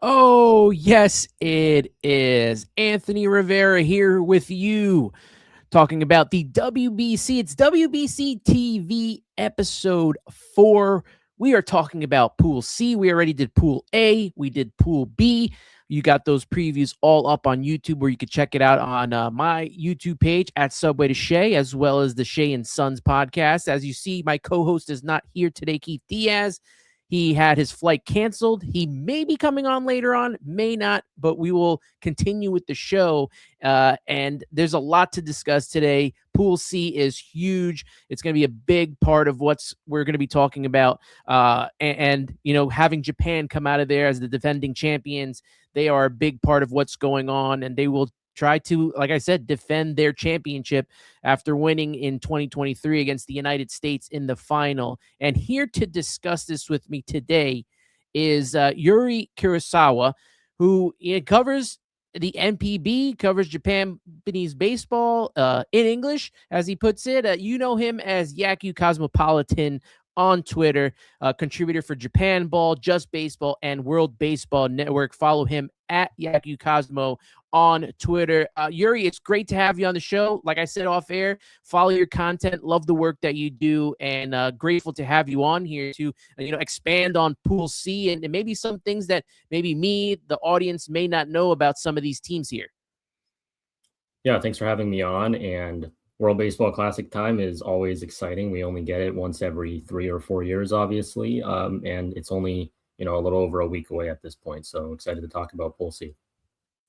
Oh, yes, it is. Anthony Rivera here with you, talking about the WBC. It's WBC TV episode 4. We are talking about Pool C. We already did Pool A. We did Pool B. You got those previews all up on YouTube, where you can check it out on my YouTube page at Subway to Shea, as well as the Shea and Sons podcast. As you see, my co-host is not here today, Keith Diaz. He had his flight canceled. He may be coming on later on, may not, but we will continue with the show. And there's a lot to discuss today. Pool C is huge. It's going to be a big part of we're going to be talking about. Having Japan come out of there as the defending champions, they are a big part of what's going on, and they will try to, like I said, defend their championship after winning in 2023 against the United States in the final. And here to discuss this with me today is Yuri Karasawa, who covers the NPB, covers Japanese baseball in English, as he puts it. You know him as YakyuCosmopolitan on Twitter, contributor for Japan Ball, Just Baseball, and World Baseball Network. Follow him at YakyuCosmo on Twitter. Yuri, it's great to have you on the show. Like I said off air, follow your content, love the work that you do, and grateful to have you on here to expand on Pool C and maybe some things that maybe me, the audience, may not know about some of these teams here. Yeah, thanks for having me on. And World Baseball Classic time is always exciting. We only get it once every 3 or 4 years, obviously, and it's only a little over a week away at this point. So excited to talk about Pool C.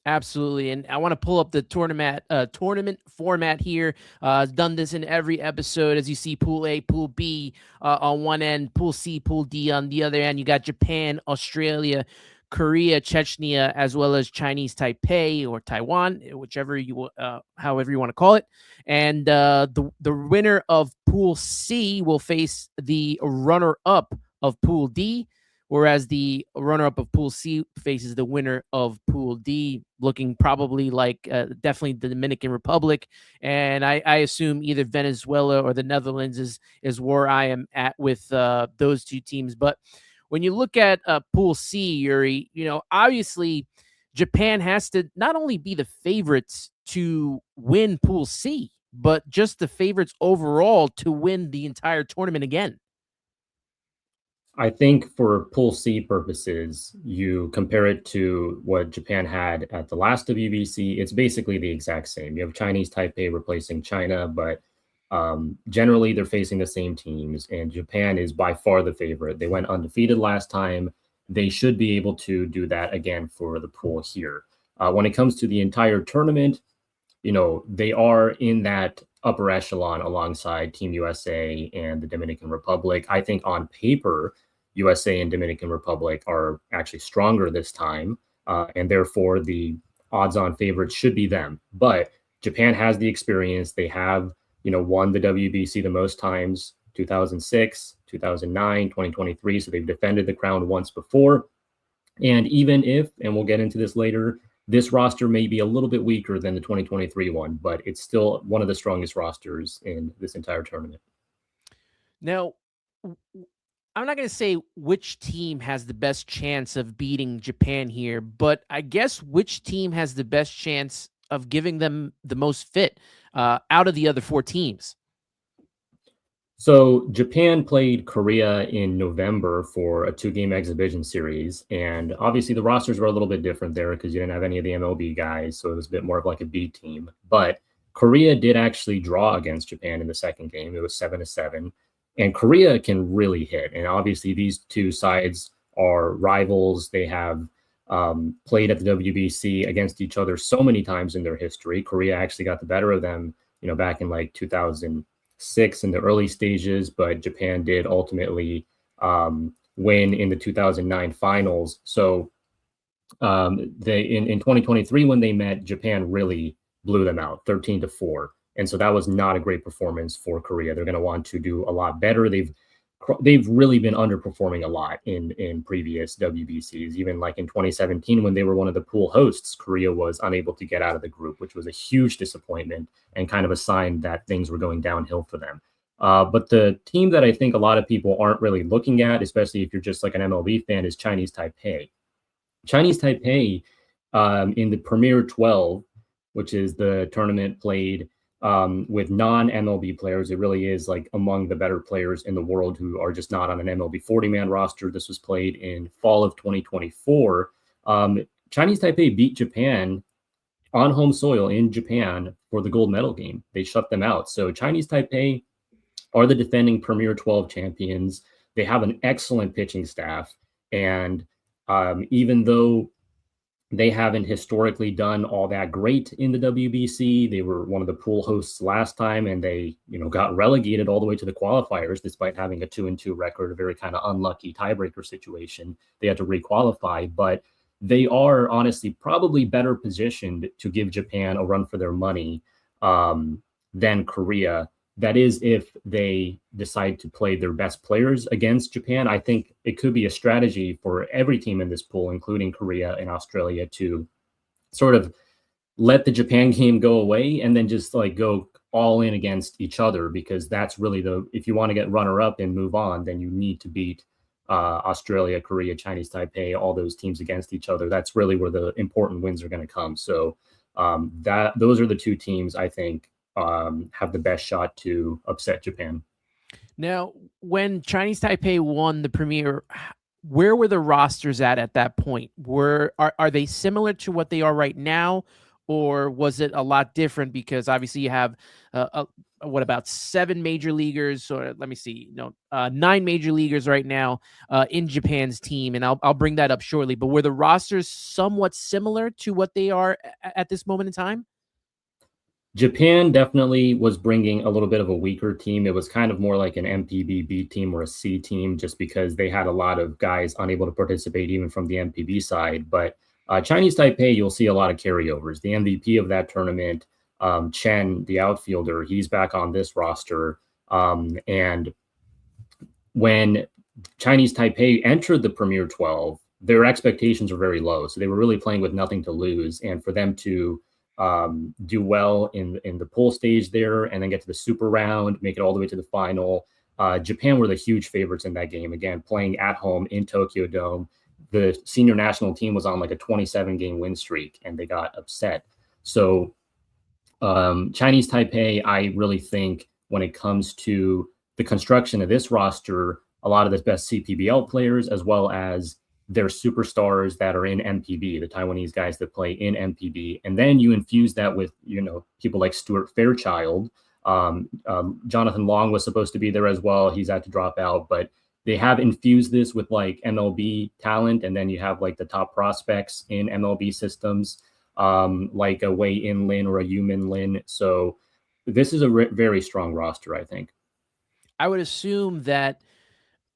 Absolutely. And I want to pull up the tournament format here. I've done this in every episode. As you see, Pool A, Pool B on one end, Pool C, Pool D on the other end. You got Japan, Australia, Korea, Chechnya, as well as Chinese Taipei or Taiwan, however you want to call it. And the winner of Pool C will face the runner-up of Pool D, whereas the runner-up of Pool C faces the winner of Pool D, looking probably like definitely the Dominican Republic. And I assume either Venezuela or the Netherlands is where I am at with those two teams. But when you look at Pool C, Yuri, obviously Japan has to not only be the favorites to win Pool C, but just the favorites overall to win the entire tournament again. I think for Pool C purposes, you compare it to what Japan had at the last W.B.C. It's basically the exact same. You have Chinese Taipei replacing China, but generally they're facing the same teams, and Japan is by far the favorite. They went undefeated last time. They should be able to do that again for the pool here. When it comes to the entire tournament, they are in that upper echelon alongside Team USA and the Dominican Republic. I think on paper, USA and Dominican Republic are actually stronger this time, and therefore the odds-on favorites should be them. But Japan has the experience. They have, won the WBC the most times, 2006, 2009, 2023. So they've defended the crown once before. And even if, and we'll get into this later, this roster may be a little bit weaker than the 2023 one, but it's still one of the strongest rosters in this entire tournament. Now, I'm not going to say which team has the best chance of beating Japan here, but I guess which team has the best chance of giving them the most fit out of the other 4 teams. So Japan played Korea in November for a 2-game exhibition series. And obviously the rosters were a little bit different there because you didn't have any of the MLB guys. So it was a bit more of like a B team. But Korea did actually draw against Japan in the second game. It was 7-7. And Korea can really hit. And obviously these two sides are rivals. They have played at the WBC against each other so many times in their history. Korea actually got the better of them, back in like 2006 in the early stages, but Japan did ultimately win in the 2009 finals. So they in 2023 when they met, Japan really blew them out 13-4. And so that was not a great performance for Korea. They're going to want to do a lot better. They've really been underperforming a lot in previous WBCs. Even like in 2017, when they were one of the pool hosts, Korea was unable to get out of the group, which was a huge disappointment and kind of a sign that things were going downhill for them. But the team that I think a lot of people aren't really looking at, especially if you're just like an MLB fan, is Chinese Taipei. Chinese Taipei in the Premier 12, which is the tournament played with non-MLB players. It really is like among the better players in the world who are just not on an MLB 40-man roster. This was played in fall of 2024. Chinese Taipei beat Japan on home soil in Japan for the gold medal game. They shut them out. So Chinese Taipei are the defending Premier 12 champions. They have an excellent pitching staff. And even though they haven't historically done all that great in the WBC, they were one of the pool hosts last time, and they, got relegated all the way to the qualifiers despite having a 2-2 record, a very kind of unlucky tiebreaker situation. They had to requalify, but they are honestly probably better positioned to give Japan a run for their money than Korea. That is, if they decide to play their best players against Japan. I think it could be a strategy for every team in this pool, including Korea and Australia, to sort of let the Japan game go away and then just like go all in against each other, because that's really if you want to get runner up and move on, then you need to beat Australia, Korea, Chinese Taipei, all those teams against each other. That's really where the important wins are going to come. So those are the two teams I think have the best shot to upset Japan. Now, when Chinese Taipei won the Premier, where were the rosters at that point? Are they similar to what they are right now, or was it a lot different? Because obviously you have what about 7 major leaguers, or let me see, 9 major leaguers right now in Japan's team, and I'll bring that up shortly. But were the rosters somewhat similar to what they are at this moment in time? Japan definitely was bringing a little bit of a weaker team. It was kind of more like an MPB B team or a C team, just because they had a lot of guys unable to participate even from the MPB side. But Chinese Taipei, you'll see a lot of carryovers. The MVP of that tournament, Chen, the outfielder, he's back on this roster. And when Chinese Taipei entered the Premier 12, their expectations were very low. So they were really playing with nothing to lose. And for them to do well in the pool stage there and then get to the super round, make it all the way to the final. Japan were the huge favorites in that game. Again, playing at home in Tokyo Dome. The senior national team was on like a 27-game win streak, and they got upset. So Chinese Taipei, I really think when it comes to the construction of this roster, a lot of the best CPBL players, as well as their superstars that are in MPB, the Taiwanese guys that play in MPB. And then you infuse that with, people like Stuart Fairchild. Jonathan Long was supposed to be there as well. He's had to drop out, but they have infused this with like MLB talent. And then you have like the top prospects in MLB systems, like a Wei In Lin or a Yu Min Lin. So this is a very strong roster, I think. I would assume that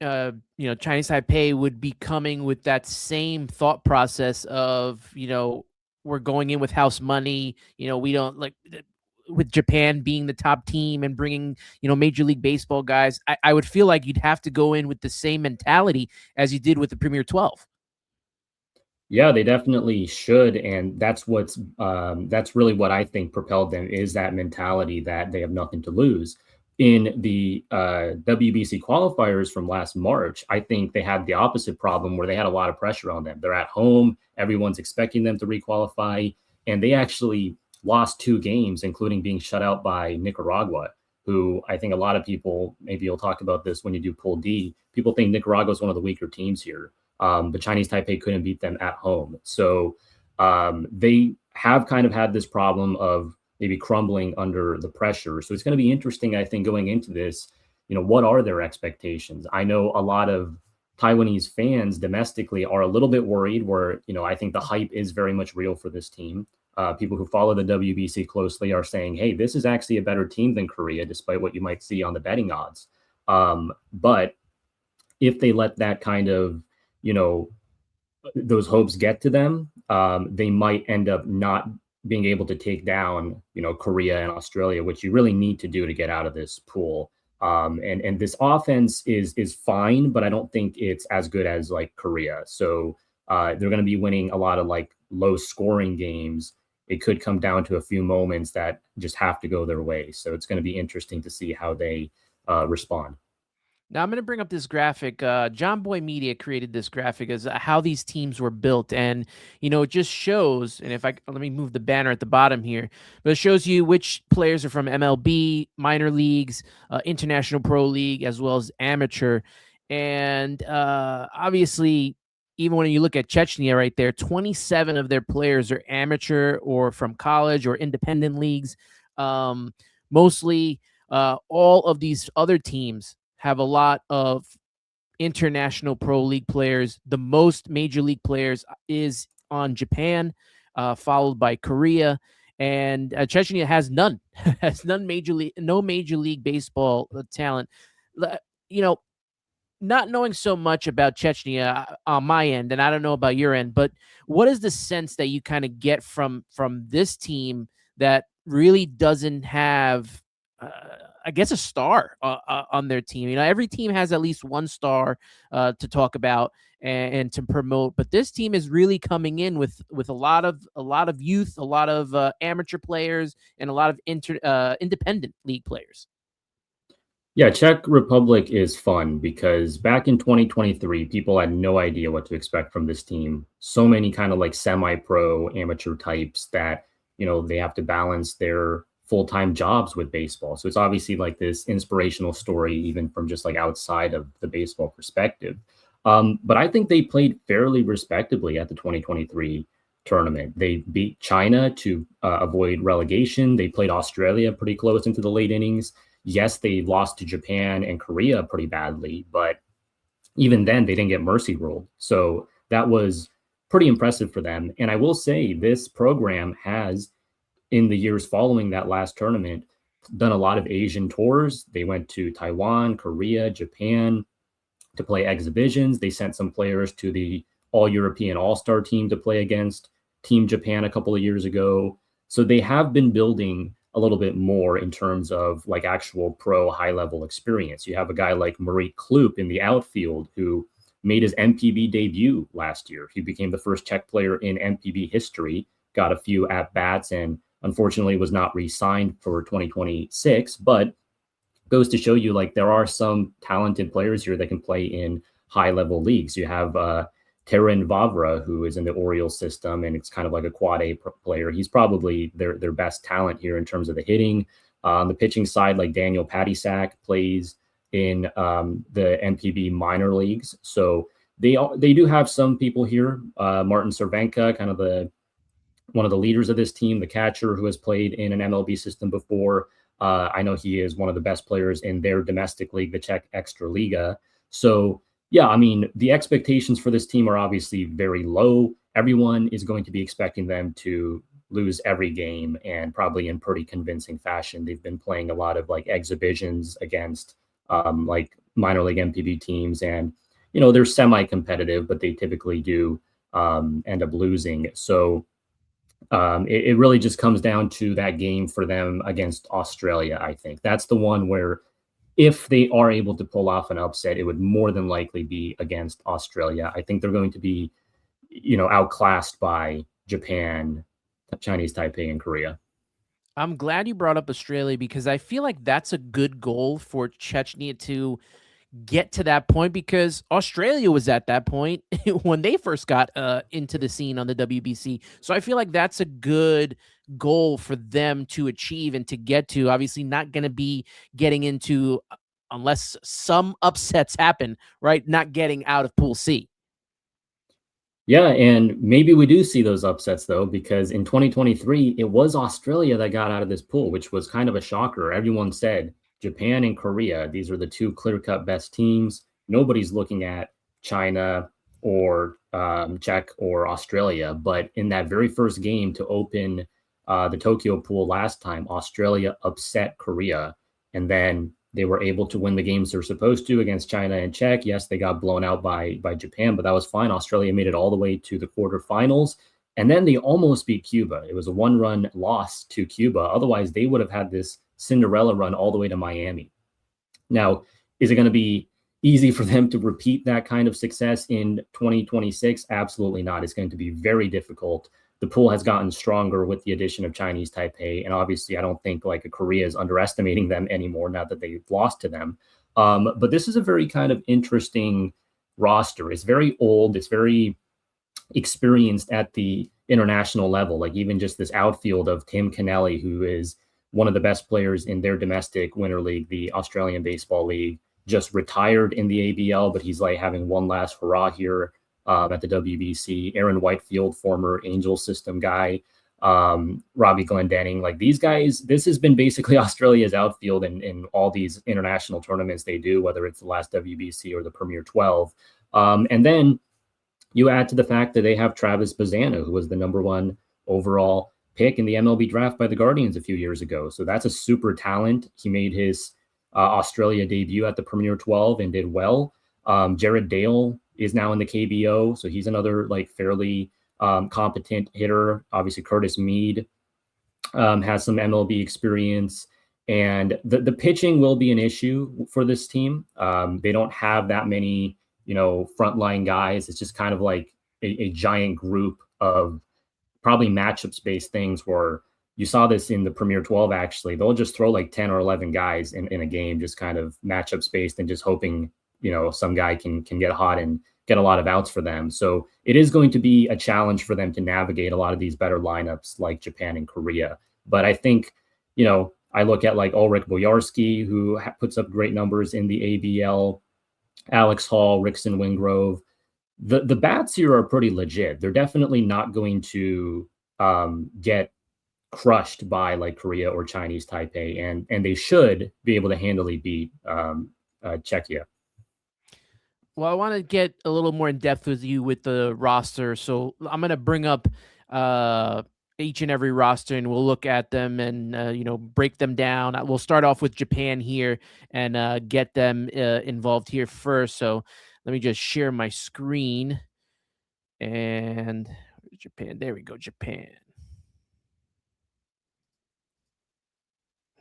Chinese Taipei would be coming with that same thought process of, we're going in with house money. We don't like, with Japan being the top team and bringing, Major League Baseball guys. I would feel like you'd have to go in with the same mentality as you did with the Premier 12. Yeah, they definitely should. And that's really what I think propelled them, is that mentality that they have nothing to lose. In the W.B.C qualifiers from last March, I think they had the opposite problem, where they had a lot of pressure on them. They're at home. Everyone's expecting them to requalify. And they actually lost 2 games, including being shut out by Nicaragua, who I think a lot of people, maybe you'll talk about this when you do Pool D, people think Nicaragua is one of the weaker teams here. But Chinese Taipei couldn't beat them at home. So they have kind of had this problem of maybe crumbling under the pressure. So it's going to be interesting, I think, going into this, what are their expectations? I know a lot of Taiwanese fans domestically are a little bit worried, where, I think the hype is very much real for this team. People who follow the WBC closely are saying, hey, this is actually a better team than Korea, despite what you might see on the betting odds. But if they let that kind of, those hopes get to them, they might end up not being able to take down, Korea and Australia, which you really need to do to get out of this pool. And this offense is fine, but I don't think it's as good as like Korea. So they're going to be winning a lot of like low scoring games. It could come down to a few moments that just have to go their way. So it's going to be interesting to see how they respond. Now I'm going to bring up this graphic. John Boy Media created this graphic as how these teams were built, and it just shows. And if I let me move the banner at the bottom here, but it shows you which players are from MLB, minor leagues, International Pro League, as well as amateur. And obviously, even when you look at Chechnya right there, 27 of their players are amateur or from college or independent leagues. Mostly, all of these other teams have a lot of international pro league players. The most major league players is on Japan, followed by Korea, and Chechnya has none. Has no major league baseball talent. You know, not knowing so much about Chechnya on my end, and I don't know about your end, but what is the sense that you kind of get from this team that really doesn't have, I guess, a star on their team? Every team has at least one star to talk about and to promote, but this team is really coming in with a lot of youth, a lot of amateur players, and a lot of independent league players. Yeah, Czech Republic is fun because back in 2023, people had no idea what to expect from this team. So many kind of like semi-pro amateur types that, they have to balance their full-time jobs with baseball. So it's obviously like this inspirational story, even from just like outside of the baseball perspective. But I think they played fairly respectably at the 2023 tournament. They beat China to avoid relegation. They played Australia pretty close into the late innings. Yes, they lost to Japan and Korea pretty badly, but even then they didn't get mercy ruled. So that was pretty impressive for them. And I will say this program has, in the years following that last tournament, done a lot of Asian tours. They went to Taiwan, Korea, Japan to play exhibitions. They sent some players to the All-European All-Star team to play against Team Japan a couple of years ago. So they have been building a little bit more in terms of like actual pro high level experience. You have a guy like Marit Kloop in the outfield who made his MPB debut last year. He became the first Czech player in MPB history, got a few at bats, and unfortunately was not re-signed for 2026, but goes to show you like there are some talented players here that can play in high level leagues. You have Terran Vavra, who is in the Orioles system, and it's kind of like a quad A player. He's probably their best talent here in terms of the hitting. On the pitching side, like Daniel Patisak plays in the MPB minor leagues. So they do have some people here. Martin Cervenka, kind of one of the leaders of this team, the catcher who has played in an MLB system before. I know he is one of the best players in their domestic league, the Czech Extraliga. So yeah, I mean, the expectations for this team are obviously very low. Everyone is going to be expecting them to lose every game, and probably in pretty convincing fashion. They've been playing a lot of like exhibitions against like minor league MPB teams, and they're semi-competitive, but they typically do end up losing. So it really just comes down to that game for them against Australia. I think that's the one where, if they are able to pull off an upset, it would more than likely be against Australia. I think they're going to be, outclassed by Japan, Chinese Taipei, and Korea. I'm glad you brought up Australia because I feel like that's a good goal for Chechnya to get to that point, because Australia was at that point when they first got into the scene on the WBC. So I feel like that's a good goal for them to achieve and to get to. Obviously not going to be getting into, unless some upsets happen, right? Not getting out of Pool C. Yeah, and maybe we do see those upsets though, because in 2023, it was Australia that got out of this pool, which was kind of a shocker. Everyone said Japan and Korea, these are the two clear-cut best teams. Nobody's looking at China or Czech or Australia. But in that very first game to open the Tokyo pool last time, Australia upset Korea, and then they were able to win the games they're supposed to against China and Czech. Yes, they got blown out by Japan, but that was fine. Australia made it all the way to the quarterfinals, and then they almost beat Cuba. It was a one-run loss to Cuba. Otherwise, they would have had this Cinderella run all the way to Miami. Now, is it going to be easy for them to repeat that kind of success in 2026? Absolutely not. It's going to be very difficult. The pool has gotten stronger with the addition of Chinese Taipei. And obviously, I don't think like Korea is underestimating them anymore now that they've lost to them. But this is a very kind of interesting roster. It's very old. It's very experienced at the international level. Like even just this outfield of Tim Kennelly, who is one of the best players in their domestic winter league, the Australian Baseball League, just retired in the ABL, but he's like having one last hurrah here at the WBC. Aaron Whitefield, former Angel System guy, Robbie Glendenning, like these guys, this has been basically Australia's outfield in all these international tournaments they do, whether it's the last WBC or the Premier 12. And then you add to the fact that they have Travis Bazzana, who was the #1 overall pick in the MLB draft by the Guardians a few years ago. So that's a super talent. He made his Australia debut at the Premier 12 and did well. Jared Dale is now in the KBO, so he's another like fairly competent hitter. Obviously, Curtis Mead has some MLB experience. And the pitching will be an issue for this team. They don't have that many frontline guys. It's just kind of like a giant group of probably matchups based things where you saw this in the Premier 12, actually. They'll just throw like 10 or 11 guys in a game, just kind of matchups based and just hoping, some guy can get hot and get a lot of outs for them. So it is going to be a challenge for them to navigate a lot of these better lineups like Japan and Korea. But I think, I look at like Ulrich Bojarski, who puts up great numbers in the ABL, Alex Hall, Rickson Wingrove. The bats here are pretty legit. They're definitely not going to get crushed by like Korea or Chinese Taipei, and they should be able to handily beat Czechia. Well, I want to get a little more in depth with you with the roster, so I'm going to bring up each and every roster, and we'll look at them and break them down. We'll start off with Japan here and get them involved here first. So let me just share my screen. And Japan, there we go, Japan.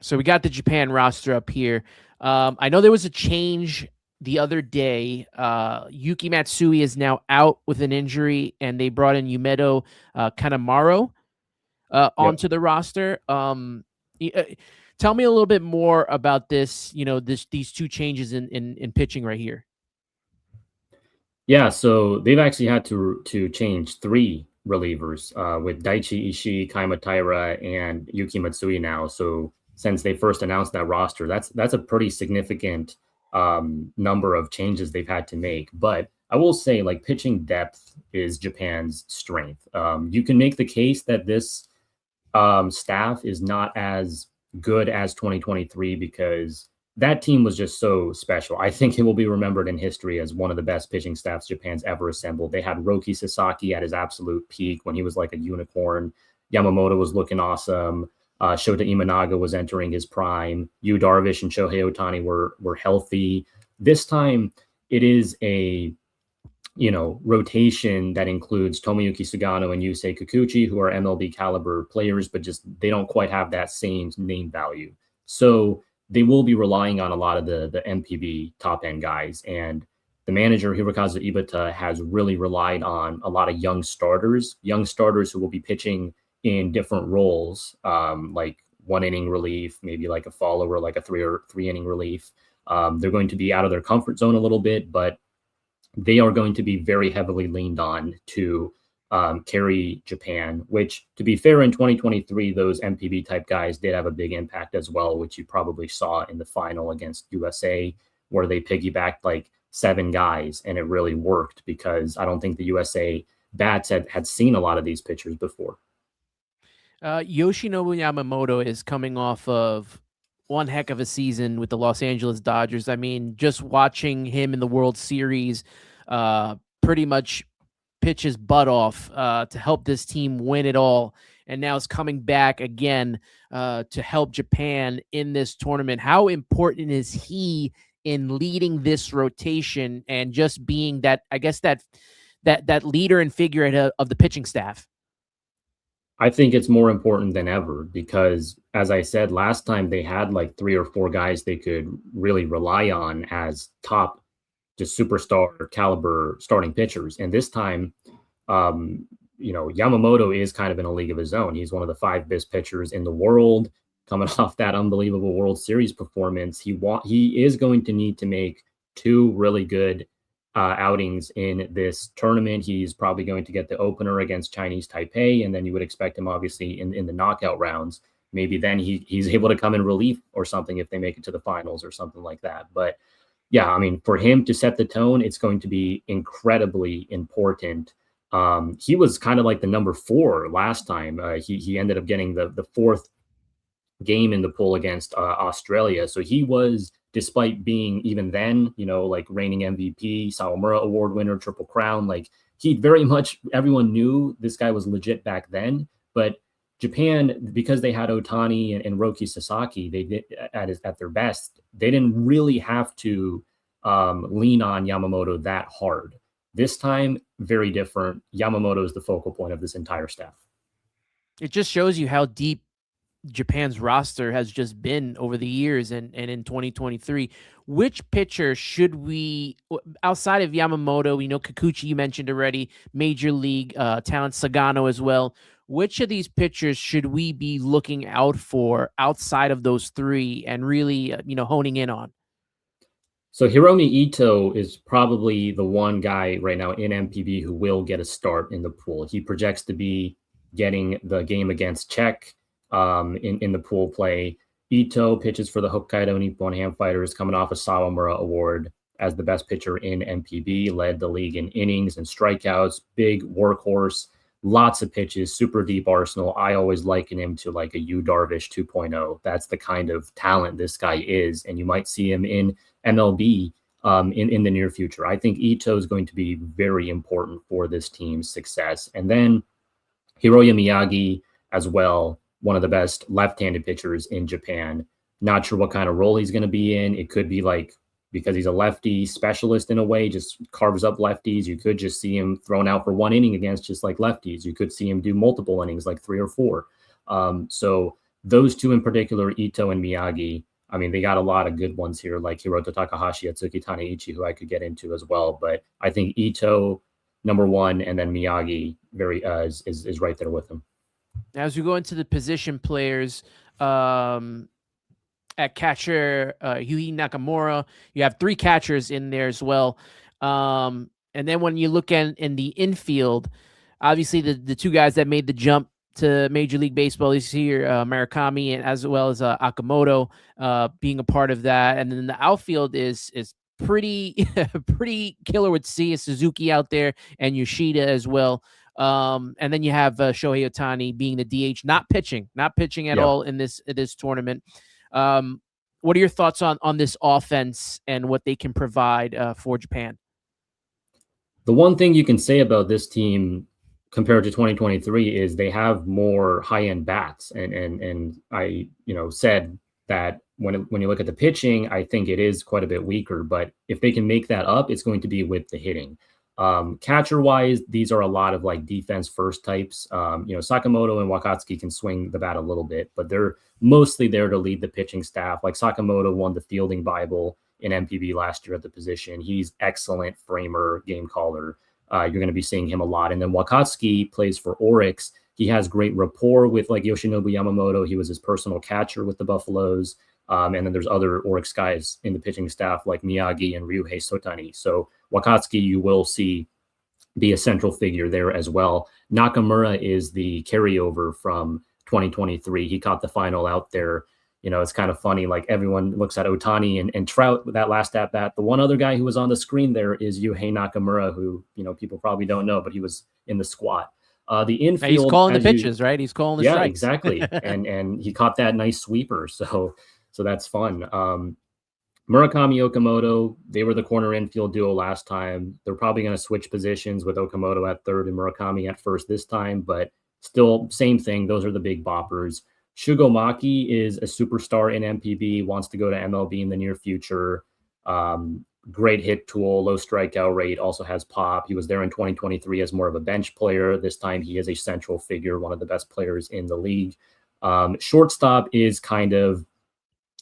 So we got the Japan roster up here. I know there was a change the other day. Yuki Matsui is now out with an injury, and they brought in Yumeto Kanemaru onto the roster. Tell me a little bit more about this, these two changes in pitching right here. Yeah, so they've actually had to change 3 relievers with Daichi Ishii, Kaima Taira, and Yuki Matsui now. So since they first announced that roster, that's a pretty significant number of changes they've had to make. But I will say, like, pitching depth is Japan's strength. You can make the case that this staff is not as good as 2023 because that team was just so special. I think it will be remembered in history as one of the best pitching staffs Japan's ever assembled. They had Roki Sasaki at his absolute peak when he was like a unicorn. Yamamoto was looking awesome. Shota Imanaga was entering his prime. Yu Darvish and Shohei Ohtani were healthy. This time, it is a rotation that includes Tomoyuki Sugano and Yusei Kikuchi, who are MLB caliber players, but just they don't quite have that same name value. So they will be relying on a lot of the MPB top end guys. And the manager, Hirokazu Ibata, has really relied on a lot of young starters who will be pitching in different roles, like 1 inning relief, maybe like a follower, like a 3 inning relief. They're going to be out of their comfort zone a little bit, but they are going to be very heavily leaned on to carry Japan, which, to be fair, in 2023, those MPB type guys did have a big impact as well, which you probably saw in the final against USA, where they piggybacked like 7 guys, and it really worked because I don't think the USA bats had seen a lot of these pitchers before. Yoshinobu Yamamoto is coming off of one heck of a season with the Los Angeles Dodgers. I mean, just watching him in the World Series pretty much pitch his butt off to help this team win it all. And now is coming back again to help Japan in this tournament. How important is he in leading this rotation and just being that, I guess, that leader and figurehead of the pitching staff? I think it's more important than ever because, as I said, last time they had like 3 or 4 guys they could really rely on as top, just superstar caliber starting pitchers. And this time, Yamamoto is kind of in a league of his own. He's one of the 5 best pitchers in the world. coming off that unbelievable World Series performance. He is going to need to make two really good outings in this tournament. He's probably going to get the opener against Chinese Taipei, and then you would expect him obviously in the knockout rounds. Maybe then he's able to come in relief or something if they make it to the finals or something like that. But yeah, I mean, for him to set the tone, it's going to be incredibly important. He was kind of like the number 4 last time. He ended up getting the 4th game in the pool against Australia. So he was, despite being even then, like reigning MVP, Sawamura Award winner, Triple Crown, like he very much, everyone knew this guy was legit back then. But Japan, because they had Ohtani and Roki Sasaki, they did at their best. They didn't really have to lean on Yamamoto that hard. This time, very different. Yamamoto is the focal point of this entire staff. It just shows you how deep Japan's roster has just been over the years, and in 2023, which pitcher should we, outside of Yamamoto, Kikuchi you mentioned already, major league talent, Sagano as well, which of these pitchers should we be looking out for outside of those 3 and really honing in on? So Hiromi Ito is probably the one guy right now in MPB who will get a start in the pool. He projects to be getting the game against Czech in the pool play. Ito pitches for the Hokkaido Nippon Ham Fighters, coming off a Sawamura Award as the best pitcher in MPB, led the league in innings and strikeouts, big workhorse, lots of pitches, super deep arsenal. I always liken him to like a Yu Darvish 2.0. That's the kind of talent this guy is, and you might see him in MLB in the near future. I think Ito is going to be very important for this team's success. And then Hiroya Miyagi as well, one of the best left-handed pitchers in Japan. Not sure what kind of role he's going to be in. It could be like, because he's a lefty specialist in a way, just carves up lefties. You could just see him thrown out for 1 inning against just like lefties. You could see him do multiple innings, like 3 or 4. So those 2 in particular, Ito and Miyagi, I mean, they got a lot of good ones here, like Hiroto Takahashi, Atsuki Taneichi, who I could get into as well. But I think Ito, number 1, and then Miyagi is right there with him. As we go into the position players, at catcher, Yuhi Nakamura, you have 3 catchers in there as well. And then when you look at in the infield, obviously the 2 guys that made the jump to Major League Baseball is here, Murakami, and as well as Akamoto being a part of that. And then the outfield is pretty pretty killer with Suzuki out there and Yoshida as well. And then you have Shohei Ohtani being the DH, not pitching at all in this tournament. What are your thoughts on this offense and what they can provide for Japan? The one thing you can say about this team compared to 2023 is they have more high-end bats. And I, said that when you look at the pitching, I think it is quite a bit weaker, but if they can make that up, it's going to be with the hitting. Catcher wise, these are a lot of like defense first types. Sakamoto and Wakatsuki can swing the bat a little bit, but they're mostly there to lead the pitching staff. Like Sakamoto won the fielding Bible in MPB last year at the position. He's excellent framer, game caller. You're going to be seeing him a lot. And then Wakatsuki plays for Oryx. He has great rapport with like Yoshinobu Yamamoto. He was his personal catcher with the Buffaloes. And then there's other Oryx guys in the pitching staff like Miyagi and Ryuhei Sotani. So Wakatsuki, you will see be a central figure there as well. Nakamura is the carryover from 2023. He caught the final out there. It's kind of funny. Like everyone looks at Ohtani and Trout with that last at bat. The one other guy who was on the screen there is Yuhei Nakamura, who, people probably don't know, but he was in the squad. The infield, he's calling the pitches, right? He's calling the strikes. Exactly. and he caught that nice sweeper. So that's fun. Murakami, Okamoto, they were the corner infield duo last time. They're probably going to switch positions with Okamoto at third and Murakami at first this time, but still same thing. Those are the big boppers. Shugo Maki is a superstar in MPB, wants to go to MLB in the near future. Great hit tool, low strikeout rate, also has pop. He was there in 2023 as more of a bench player. This time he is a central figure, one of the best players in the league. Shortstop is kind of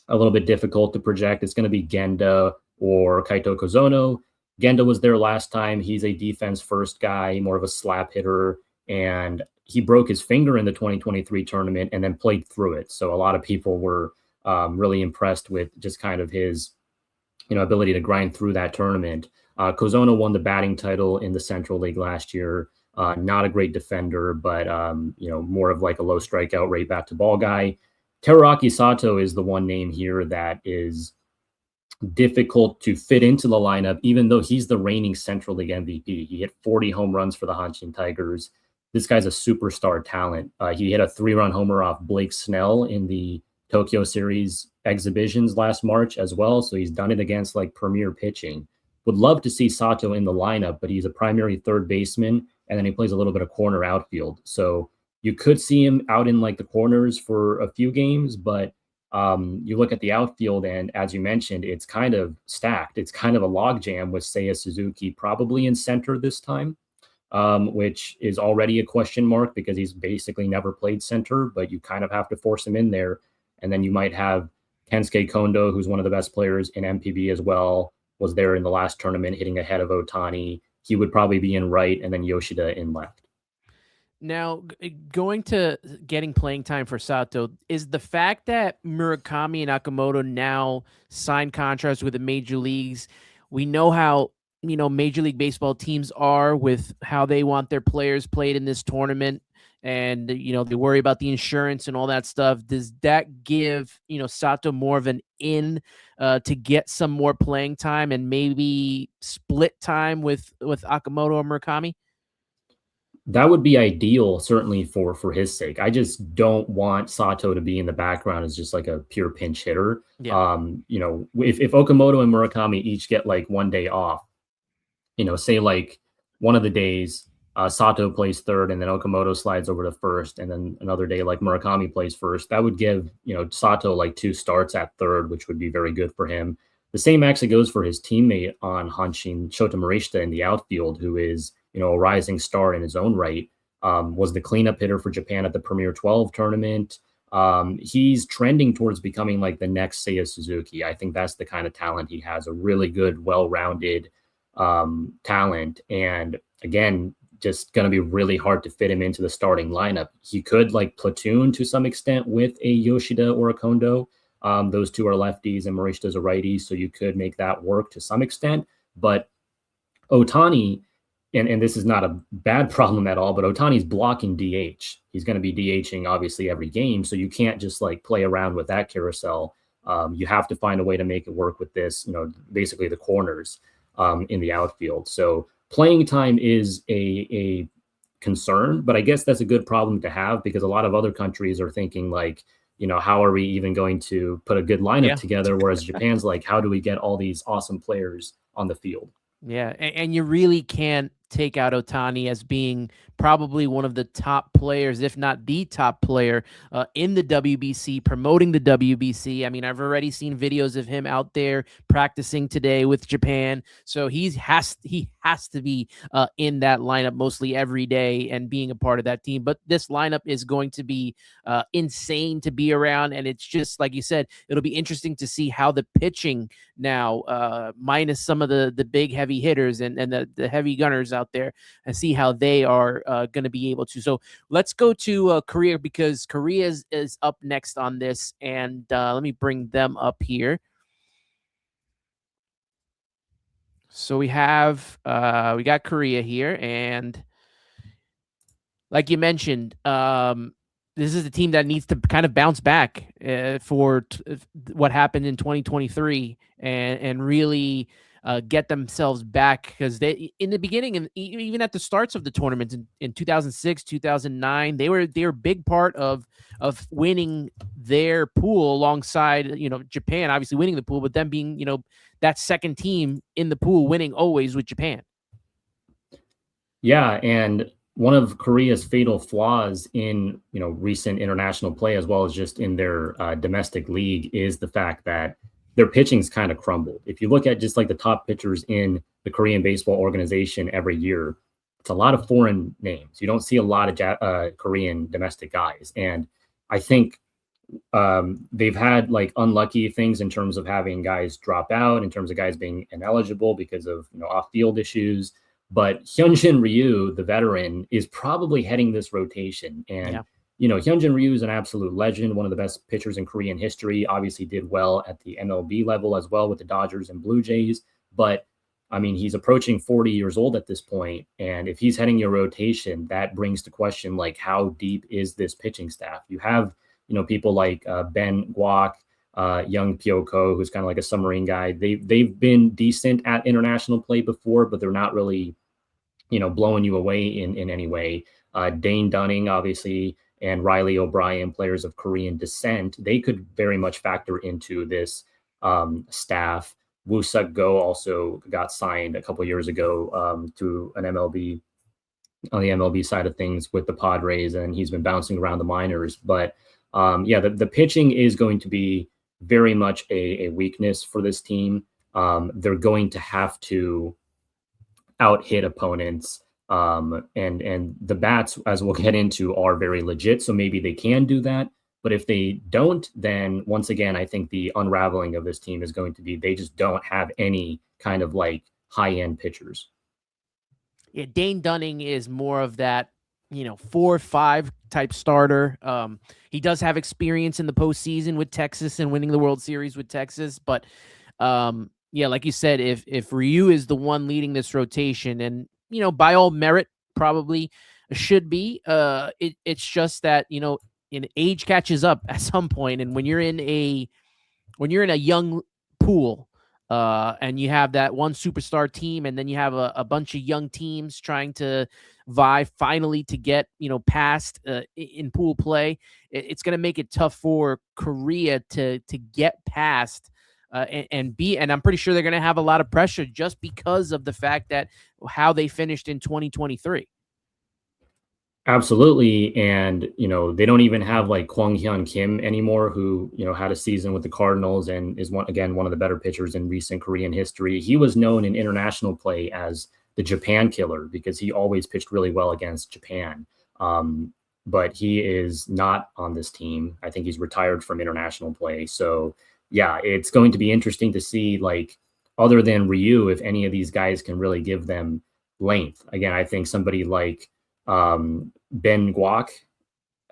a little bit difficult to project. It's going to be Genda or Kaito Kozono. Genda was there last time. He's a defense first guy, more of a slap hitter. and he broke his finger in the 2023 tournament and then played through it. So a lot of people were really impressed with just kind of his, ability to grind through that tournament. Kozono won the batting title in the Central League last year. Not a great defender, but more of like a low strikeout rate bat to ball guy. Teraraki Sato is the one name here that is difficult to fit into the lineup, even though he's the reigning Central League MVP. He hit 40 home runs for the Hanshin Tigers. This guy's a superstar talent. He hit a 3-run homer off Blake Snell in the Tokyo Series exhibitions last March as well. So he's done it against like premier pitching. Would love to see Sato in the lineup, but he's a primary third baseman, and then he plays a little bit of corner outfield. So you could see him out in like the corners for a few games, but you look at the outfield, and as you mentioned, it's kind of stacked. It's kind of a logjam with Seiya Suzuki probably in center this time, which is already a question mark because he's basically never played center, but you kind of have to force him in there. And then you might have Kensuke Kondo, who's one of the best players in MPB as well, was there in the last tournament hitting ahead of Ohtani. He would probably be in right, and then Yoshida in left. Now, going to getting playing time for Sato, is the fact that Murakami and Akamoto now signed contracts with the major leagues. We know how, Major League Baseball teams are with how they want their players played in this tournament. And, they worry about the insurance and all that stuff. Does that give, Sato more of an in to get some more playing time and maybe split time with Akamoto or Murakami? That would be ideal, certainly for his sake. I just don't want Sato to be in the background as just like a pure pinch hitter. Yeah. If Okamoto and Murakami each get like one day off, say like one of the days Sato plays third and then Okamoto slides over to first, and then another day like Murakami plays first, that would give, Sato like 2 starts at third, which would be very good for him. The same actually goes for his teammate on Hanshin, Shota Morishita, in the outfield, who is, a rising star in his own right, was the cleanup hitter for Japan at the Premier 12 tournament. He's trending towards becoming like the next Seiya Suzuki. I think that's the kind of talent he has, a really good, well-rounded talent. And again, just going to be really hard to fit him into the starting lineup. He could like platoon to some extent with a Yoshida or a Kondo. Those two are lefties and Morishita's a righty, so you could make that work to some extent. But Ohtani, and this is not a bad problem at all, but Ohtani's blocking DH. He's going to be DHing obviously every game, so you can't just like play around with that carousel. You have to find a way to make it work with this, basically the corners in the outfield. So playing time is a concern, but I guess that's a good problem to have because a lot of other countries are thinking like, how are we even going to put a good lineup together? Whereas Japan's like, how do we get all these awesome players on the field? Yeah, and you really can't take out Ohtani as being probably one of the top players, if not the top player in the WBC, promoting the WBC. I mean, I've already seen videos of him out there practicing today with Japan. So he has to be in that lineup mostly every day and being a part of that team. But this lineup is going to be insane to be around. And it's just, like you said, it'll be interesting to see how the pitching now, minus some of the big heavy hitters and the heavy gunners out there, and see how they are going to be able to. So let's go to Korea, because Korea is up next on this. And let me bring them up here. So we got Korea here, and like you mentioned, this is a team that needs to kind of bounce back for what happened in 2023 and really get themselves back, because they, in the beginning and even at the starts of the tournament in 2006, 2009, they were a big part of winning their pool alongside, Japan obviously winning the pool, but them being, that second team in the pool winning always with Japan. Yeah, and one of Korea's fatal flaws in, recent international play, as well as just in their domestic league, is the fact that their pitching's kind of crumbled. If you look at just like the top pitchers in the Korean baseball organization every year, it's a lot of foreign names. You don't see a lot of Korean domestic guys. And I think they've had like unlucky things in terms of having guys drop out, in terms of guys being ineligible because of, off-field issues. But Hyunjin Ryu, the veteran, is probably heading this rotation. And, Yeah. Hyunjin Ryu is an absolute legend, one of the best pitchers in Korean history, obviously did well at the MLB level as well with the Dodgers and Blue Jays. But I mean, he's approaching 40 years old at this point, and if he's heading your rotation, that brings to question like how deep is this pitching staff? You have people like Ben Guak, Young Pyoko, who's kind of like a submarine guy. They've been decent at international play before, but they're not really blowing you away in any way. Dane Dunning, obviously, and Riley O'Brien, players of Korean descent, they could very much factor into this staff. Woo Suk Go also got signed a couple years ago to an MLB on the MLB side of things with the Padres, and he's been bouncing around the minors. But the pitching is going to be very much a weakness for this team. They're going to have to out hit opponents. And the bats, as we'll get into, are very legit. So maybe they can do that. But if they don't, then once again, I think the unraveling of this team is going to be they just don't have any kind of like high end pitchers. Yeah, Dane Dunning is more of that, 4-5 type starter. He does have experience in the postseason with Texas and winning the World Series with Texas, but yeah, like you said, if Ryu is the one leading this rotation, and by all merit, probably should be. It's just that age catches up at some point, and when you're in a young pool, and you have that one superstar team, and then you have a bunch of young teams trying to vie finally to get past in pool play, it's going to make it tough for Korea to get past. And I'm pretty sure they're going to have a lot of pressure just because of the fact that how they finished in 2023. Absolutely. And, they don't even have like Kwang Hyun Kim anymore, who, had a season with the Cardinals and is one of the better pitchers in recent Korean history. He was known in international play as the Japan killer because he always pitched really well against Japan. But he is not on this team. I think he's retired from international play. So, yeah, it's going to be interesting to see, like, other than Ryu, if any of these guys can really give them length. Again, I think somebody like Ben Guak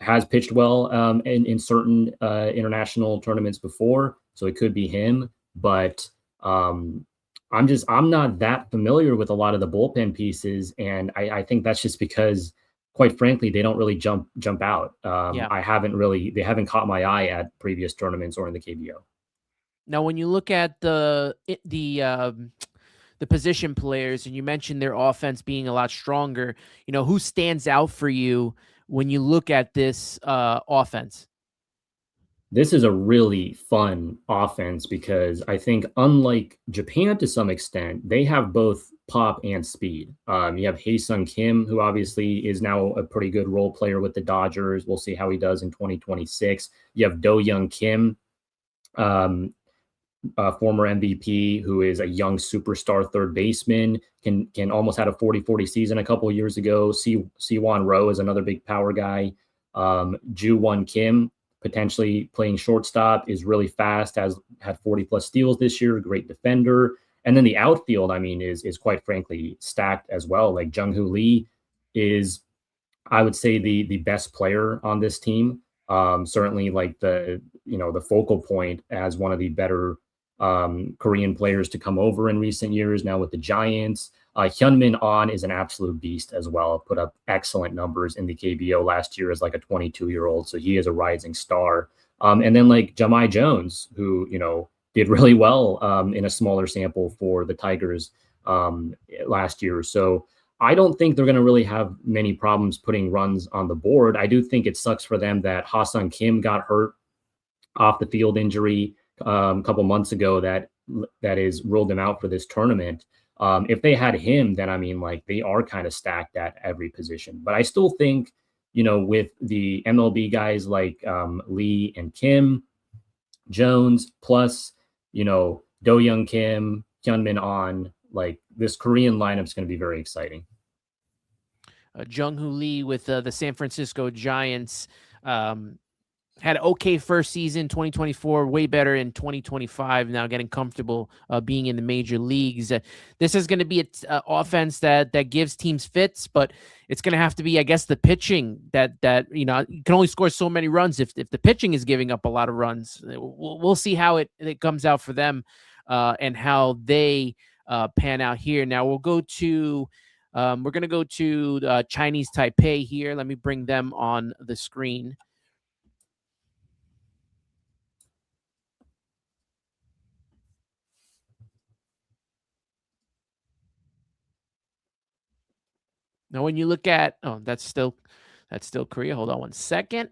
has pitched well in certain international tournaments before, so it could be him. But I'm not that familiar with a lot of the bullpen pieces, and I think that's just because, quite frankly, they don't really jump out. Yeah. They haven't caught my eye at previous tournaments or in the KBO. Now, when you look at the position players, and you mentioned their offense being a lot stronger, who stands out for you when you look at this offense? This is a really fun offense because I think, unlike Japan to some extent, they have both pop and speed. You have Hae-Sung Kim, who obviously is now a pretty good role player with the Dodgers. We'll see how he does in 2026. You have Do-Young Kim, former MVP, who is a young superstar third baseman, can almost had a 40-40 season a couple of years ago. Siwon Rowe is another big power guy. Ju-Won Kim, potentially playing shortstop, is really fast, had 40 plus steals this year, great defender. And then the outfield, I mean, is quite frankly stacked as well. Like Jung-Hoo Lee is, I would say, the best player on this team. Certainly like the focal point as one of the better Korean players to come over in recent years now with the Giants. Hyunmin On is an absolute beast as well. Put up excellent numbers in the KBO last year as like a 22-year-old. So he is a rising star. And then like Jamai Jones, who, did really well in a smaller sample for the Tigers last year. So I don't think they're going to really have many problems putting runs on the board. I do think it sucks for them that Ha-Sung Kim got hurt off the field injury a couple months ago that is ruled them out for this tournament. If they had him, then I mean, like, they are kind of stacked at every position. But I still think, with the MLB guys like Lee and Kim, Jones, plus, Do-Young Kim, Hyunmin On, like, this Korean lineup is going to be very exciting. Jung-Hoo Lee with the San Francisco Giants. had an okay first season, 2024, way better in 2025. Now getting comfortable being in the major leagues. This is going to be an offense that gives teams fits, but it's going to have to be, I guess, the pitching that you can only score so many runs if the pitching is giving up a lot of runs. We'll see how it comes out for them and how they pan out here. Now we'll go to. We're going to go to Chinese Taipei here. Let me bring them on the screen. Now, when you look at, that's still Korea. Hold on one second.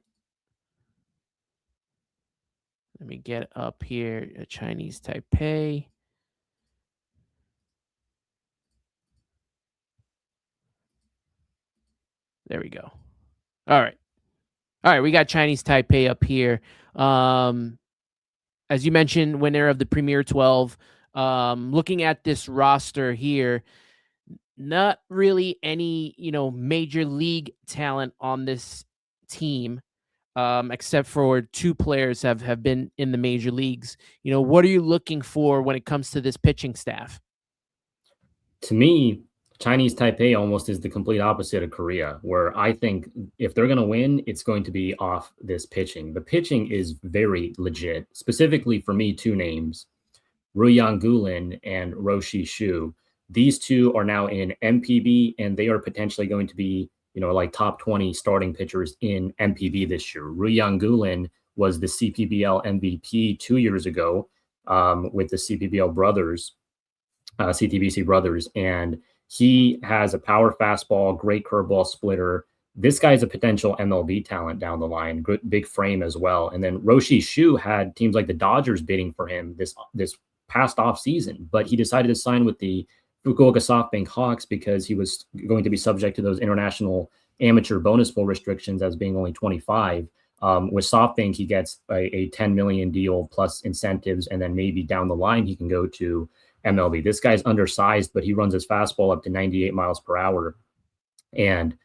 Let me get up here. Chinese Taipei. There we go. All right. We got Chinese Taipei up here. As you mentioned, winner of the Premier 12. Looking at this roster here, not really any, major league talent on this team, except for two players have been in the major leagues. What are you looking for when it comes to this pitching staff? To me, Chinese Taipei almost is the complete opposite of Korea, where I think if they're going to win, it's going to be off this pitching. The pitching is very legit. Specifically for me, two names, Ruyang Gulin and Roshi Shu. These two are now in MPB, and they are potentially going to be, like top 20 starting pitchers in MPB this year. Ruyang Gulin was the CPBL MVP 2 years ago with the CPBL brothers, CTBC brothers, and he has a power fastball, great curveball splitter. This guy's a potential MLB talent down the line, big frame as well. And then Roshi Shu had teams like the Dodgers bidding for him this past off season, but he decided to sign with the Fukuoka SoftBank Hawks because he was going to be subject to those international amateur bonus pool restrictions as being only 25. With SoftBank, he gets a 10 million deal plus incentives, and then maybe down the line he can go to MLB. This guy's undersized, but he runs his fastball up to 98 miles per hour, and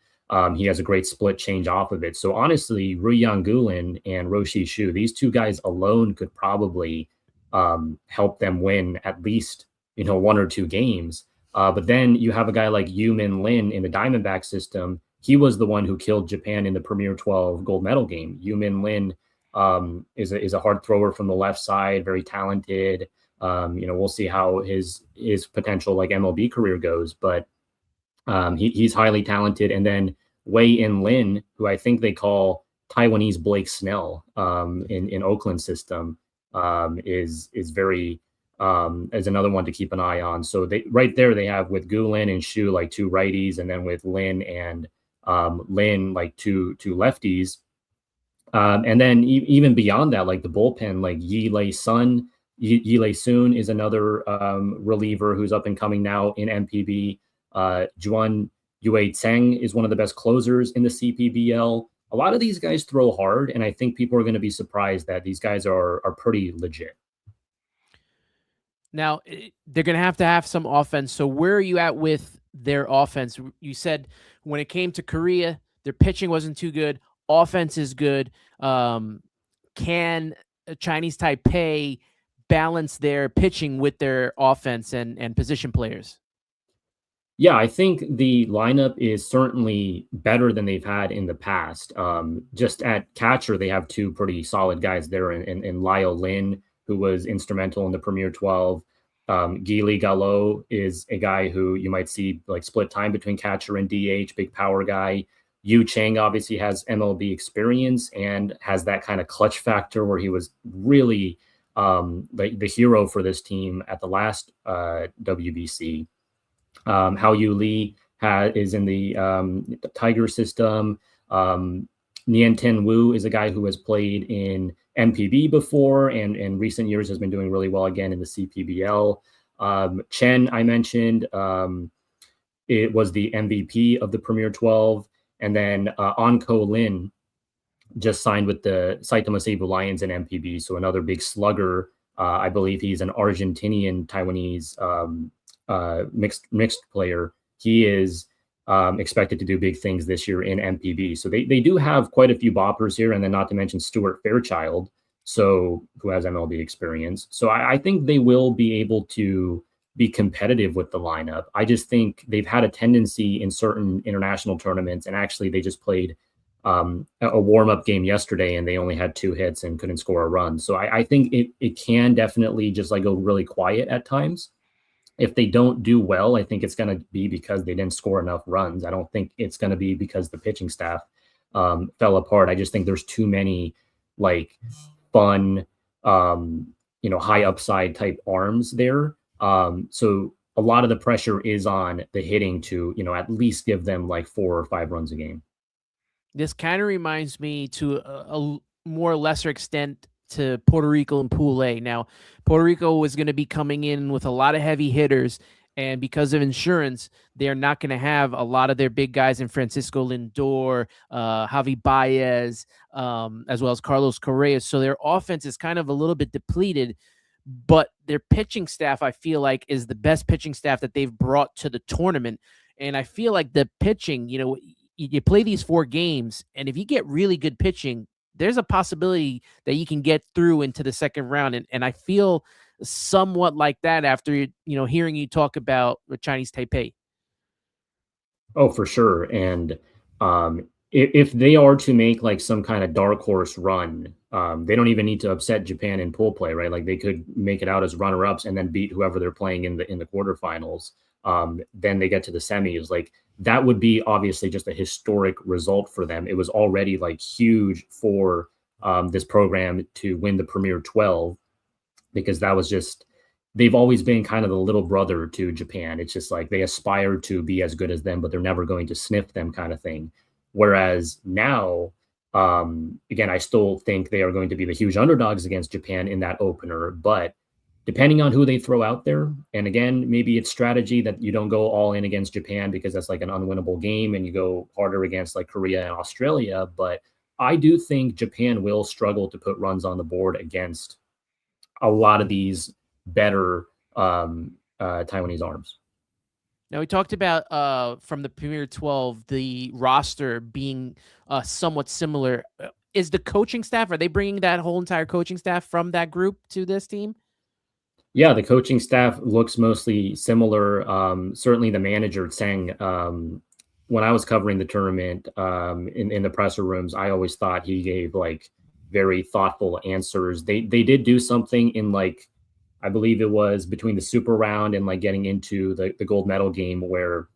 he has a great split change off of it. So honestly, Ruyang Gulin and Roshi Shu, these two guys alone could probably help them win at least, one or two games. But then you have a guy like Yu Min Lin in the Diamondback system. He was the one who killed Japan in the Premier 12 gold medal game. Yu Min Lin is a hard thrower from the left side, very talented. We'll see how his potential like MLB career goes, but he's highly talented. And then Wei In Lin, who I think they call Taiwanese Blake Snell in Oakland system, is very is another one to keep an eye on. So they have with Gulin and Shu like two righties, and then with Lin and Lin like two lefties. And then even beyond that, like the bullpen, like Yi Lei Sun is another reliever who's up and coming now in MPB. Juan Yue Tseng is one of the best closers in the CPBL. A lot of these guys throw hard, and I think people are going to be surprised that these guys are pretty legit. Now, they're going to have some offense. So where are you at with their offense? You said when it came to Korea, their pitching wasn't too good. Offense is good. Can Chinese Taipei balance their pitching with their offense and position players? Yeah, I think the lineup is certainly better than they've had in the past. Just at catcher, they have two pretty solid guys there in Lyle Lin, who was instrumental in the Premier 12. Gili Gallo is a guy who you might see like split time between catcher and DH, big power guy. Yu Chang obviously has MLB experience and has that kind of clutch factor where he was really the hero for this team at the last W.B.C. Hao Yu Lee is in the Tiger system. Nian Ten Wu is a guy who has played in MPB before and in recent years has been doing really well again in the CPBL. Chen, I mentioned, it was the MVP of the Premier 12. And then Onko Lin just signed with the Saitama Seibu Lions in MPB. So another big slugger. I believe he's an Argentinian Taiwanese mixed player. He is expected to do big things this year in MPB. So they do have quite a few boppers here, and then not to mention Stuart Fairchild, so who has MLB experience. So I think they will be able to be competitive with the lineup. I just think they've had a tendency in certain international tournaments, and actually they just played a warm-up game yesterday and they only had 2 hits and couldn't score a run. So I think it can definitely just like go really quiet at times. If they don't do well, I think it's going to be because they didn't score enough runs. I don't think it's going to be because the pitching staff fell apart. I just think there's too many like fun, high upside type arms there. So a lot of the pressure is on the hitting to, at least give them like 4 or 5 runs a game. This kind of reminds me to a more lesser extent to Puerto Rico and Pool A. Now, Puerto Rico was going to be coming in with a lot of heavy hitters, and because of insurance, they're not going to have a lot of their big guys in Francisco Lindor, Javi Baez, as well as Carlos Correa. So their offense is kind of a little bit depleted, but their pitching staff, I feel like, is the best pitching staff that they've brought to the tournament. And I feel like the pitching, you play these 4 games, and if you get really good pitching, there's a possibility that you can get through into the second round. And I feel somewhat like that after, hearing you talk about the Chinese Taipei. Oh, for sure. And if they are to make like some kind of dark horse run, they don't even need to upset Japan in pool play, right? Like they could make it out as runner-ups and then beat whoever they're playing in the quarterfinals. Then they get to the semis. Like that would be obviously just a historic result for them. It was already like huge for this program to win the Premier 12, because that was just, they've always been kind of the little brother to Japan. It's just like they aspire to be as good as them, but they're never going to sniff them kind of thing. Whereas now, again, I still think they are going to be the huge underdogs against Japan in that opener, but depending on who they throw out there, and again, maybe it's strategy that you don't go all in against Japan because that's like an unwinnable game and you go harder against like Korea and Australia. But I do think Japan will struggle to put runs on the board against a lot of these better Taiwanese arms. Now, we talked about from the Premier 12, the roster being somewhat similar. Is the coaching staff, are they bringing that whole entire coaching staff from that group to this team? Yeah, the coaching staff looks mostly similar. Certainly the manager, Tseng, when I was covering the tournament in the presser rooms, I always thought he gave like very thoughtful answers. They did do something in like, I believe it was between the super round and like getting into the gold medal game where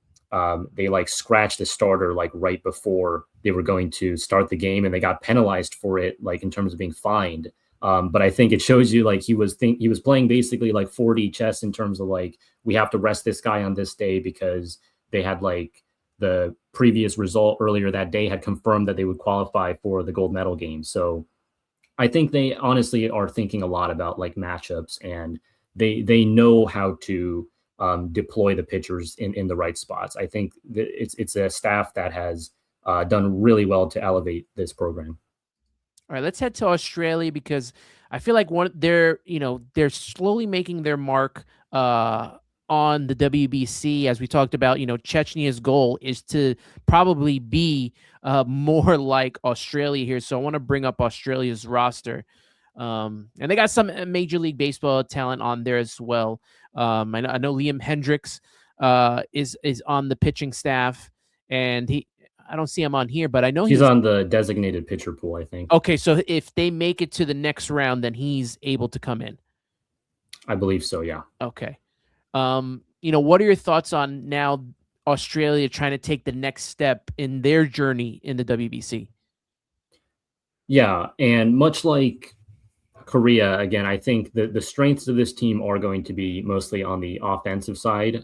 they like scratched the starter like right before they were going to start the game, and they got penalized for it, like in terms of being fined. But I think it shows you like he was playing basically like 4D chess in terms of like, we have to rest this guy on this day because they had like the previous result earlier that day had confirmed that they would qualify for the gold medal game. So I think they honestly are thinking a lot about like matchups, and they know how to deploy the pitchers in the right spots. I think that it's a staff that has done really well to elevate this program. All right, let's head to Australia, because I feel like they're slowly making their mark on the WBC. As we talked about, Chechny's goal is to probably be more like Australia here. So I want to bring up Australia's roster. And they got some Major League Baseball talent on there as well. I know Liam Hendricks is on the pitching staff, and I don't see him on here, but I know he's on the designated pitcher pool, I think. Okay, so if they make it to the next round, then he's able to come in. I believe so, yeah. Okay. What are your thoughts on now Australia trying to take the next step in their journey in the WBC? Yeah, and much like Korea, again, I think the strengths of this team are going to be mostly on the offensive side.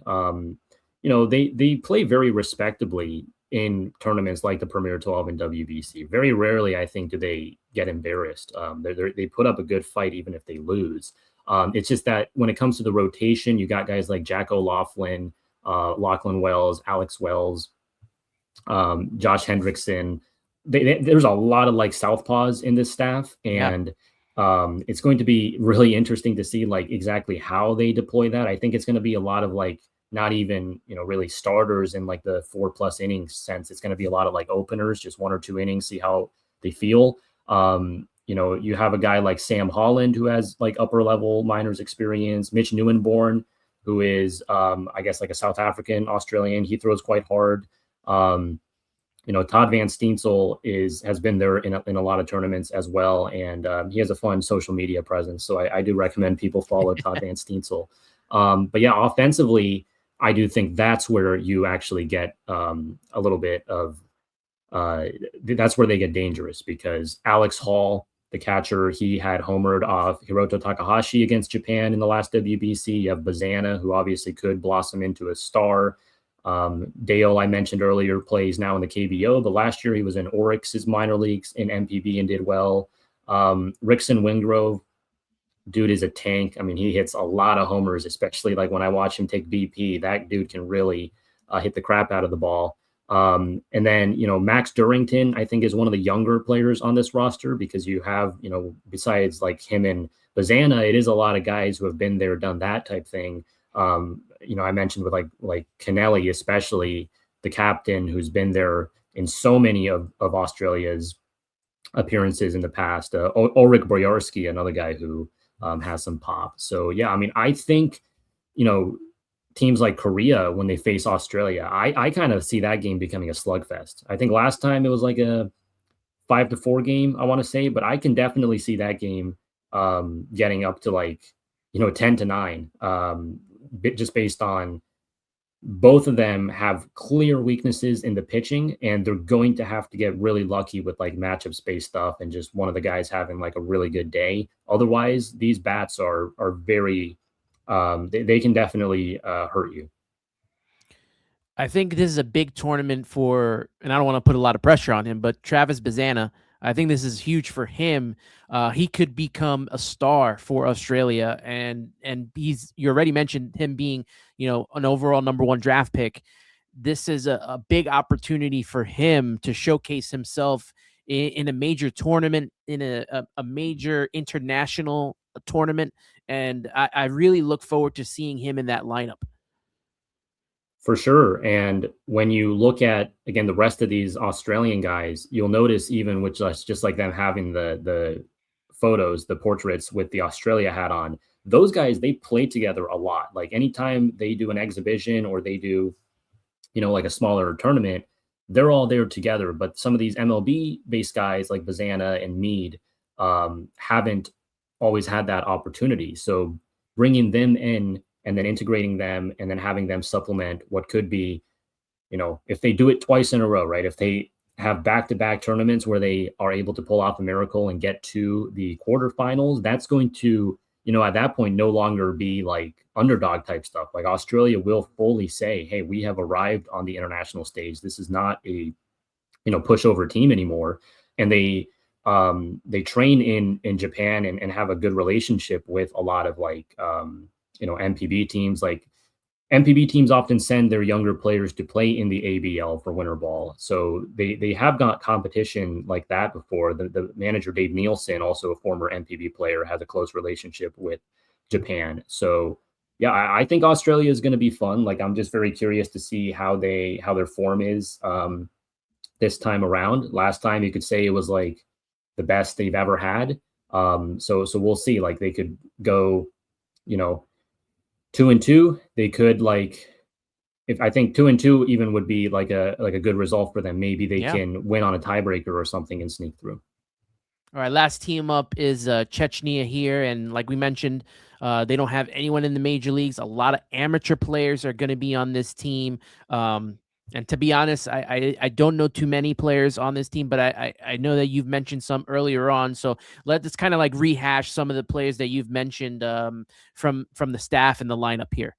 They play very respectably in tournaments like the Premier 12 and WBC. Very rarely, I think, do they get embarrassed. They put up a good fight even if they lose. It's just that when it comes to the rotation, you got guys like Jack O'Loughlin, Lachlan Wells, Alex Wells, Josh Hendrickson. There's a lot of like southpaws in this staff, and it's going to be really interesting to see like exactly how they deploy that. I think it's going to be a lot of like not even, really starters in like the 4+ innings sense. It's going to be a lot of like openers, just 1 or 2 innings, see how they feel. You have a guy like Sam Holland who has like upper level minors experience, Mitch Neuenborn, who is, I guess, like a South African Australian. He throws quite hard. Todd Van Steensel has been there in a lot of tournaments as well, and he has a fun social media presence. So I do recommend people follow Todd Van Steensel. But yeah, offensively, I do think that's where you actually get a little bit of that's where they get dangerous, because Alex Hall, the catcher, he had homered off Hiroto Takahashi against Japan in the last WBC. You have Bazana, who obviously could blossom into a star. Dale, I mentioned earlier, plays now in the KBO, but last year he was in Oryx's minor leagues in MPB and did well. Rickson Wingrove, dude is a tank. I mean, he hits a lot of homers, especially like when I watch him take BP. That dude can really hit the crap out of the ball. And then, Max Durrington, I think, is one of the younger players on this roster, because you have, besides like him and Bazana, it is a lot of guys who have been there, done that type thing. I mentioned with like Kennelly, especially the captain, who's been there in so many of Australia's appearances in the past. Ulrich Boyarsky, another guy who has some pop. So yeah, I mean, I think, teams like Korea, when they face Australia, I kind of see that game becoming a slugfest. I think last time it was like a 5-4 game, I want to say, but I can definitely see that game getting up to like, 10-9, just based on both of them have clear weaknesses in the pitching, and they're going to have to get really lucky with like matchup space stuff and just one of the guys having like a really good day. Otherwise, these bats are very they can definitely hurt you. I think this is a big tournament for, and I don't want to put a lot of pressure on him, but Travis Bazana, I think this is huge for him. He could become a star for Australia, and you already mentioned him being, an overall #1 draft pick. This is a big opportunity for him to showcase himself in a major tournament, in a major international tournament, and I really look forward to seeing him in that lineup. For sure. And when you look at, again, the rest of these Australian guys, you'll notice, even with just like them having the photos, the portraits with the Australia hat on, those guys, they play together a lot. Like anytime they do an exhibition or they do, like a smaller tournament, they're all there together. But some of these MLB based guys like Bazana and Mead haven't always had that opportunity. So bringing them in and then integrating them and then having them supplement what could be, if they do it twice in a row, right? If they have back-to-back tournaments where they are able to pull off a miracle and get to the quarterfinals, that's going to, at that point, no longer be like underdog type stuff. Like Australia will fully say, hey, we have arrived on the international stage. This is not a, pushover team anymore. And they train in Japan and have a good relationship with a lot of like, MPB teams. Like MPB teams often send their younger players to play in the ABL for winter ball. So they have got competition like that before. The manager, Dave Nielsen, also a former MPB player, has a close relationship with Japan. So yeah, I think Australia is going to be fun. Like I'm just very curious to see how their form is this time around. Last time you could say it was like the best they've ever had. So we'll see. Like they could go, 2-2, they could I think 2-2 even would be like a good result for them. Maybe they can win on a tiebreaker or something and sneak through. All right, last team up is Chechnya here, and like we mentioned, they don't have anyone in the major leagues. A lot of amateur players are going to be on this team. And to be honest, I don't know too many players on this team, but I know that you've mentioned some earlier on. So let's kind of like rehash some of the players that you've mentioned from the staff and the lineup here.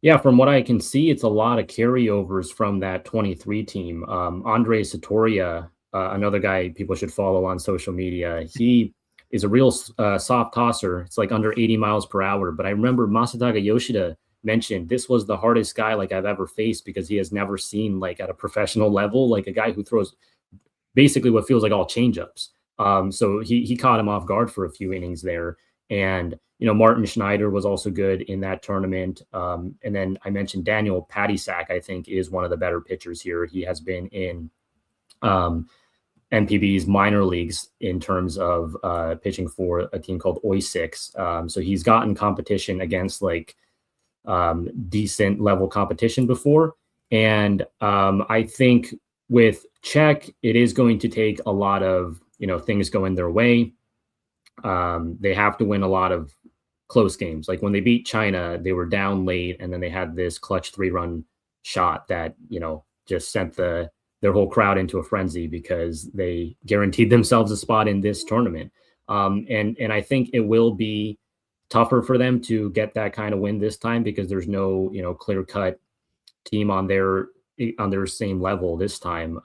Yeah, from what I can see, it's a lot of carryovers from that 23 team. Andre Satoria, another guy people should follow on social media. He is a real soft tosser. It's like under 80 miles per hour. But I remember Masataka Yoshida mentioned this was the hardest guy like I've ever faced, because he has never seen like at a professional level, like a guy who throws basically what feels like all changeups. So he caught him off guard for a few innings there. And, Martin Schneider was also good in that tournament. And then I mentioned Daniel Patisak, I think, is one of the better pitchers here. He has been in MPB's minor leagues in terms of pitching for a team called OY6. So he's gotten competition against like decent level competition before. And I think with Czech, it is going to take a lot of, things going their way. They have to win a lot of close games. Like when they beat China, they were down late, and then they had this clutch 3-run shot that, just sent their whole crowd into a frenzy because they guaranteed themselves a spot in this tournament. And I think it will be tougher for them to get that kind of win this time because there's no, clear-cut team on their same level this time.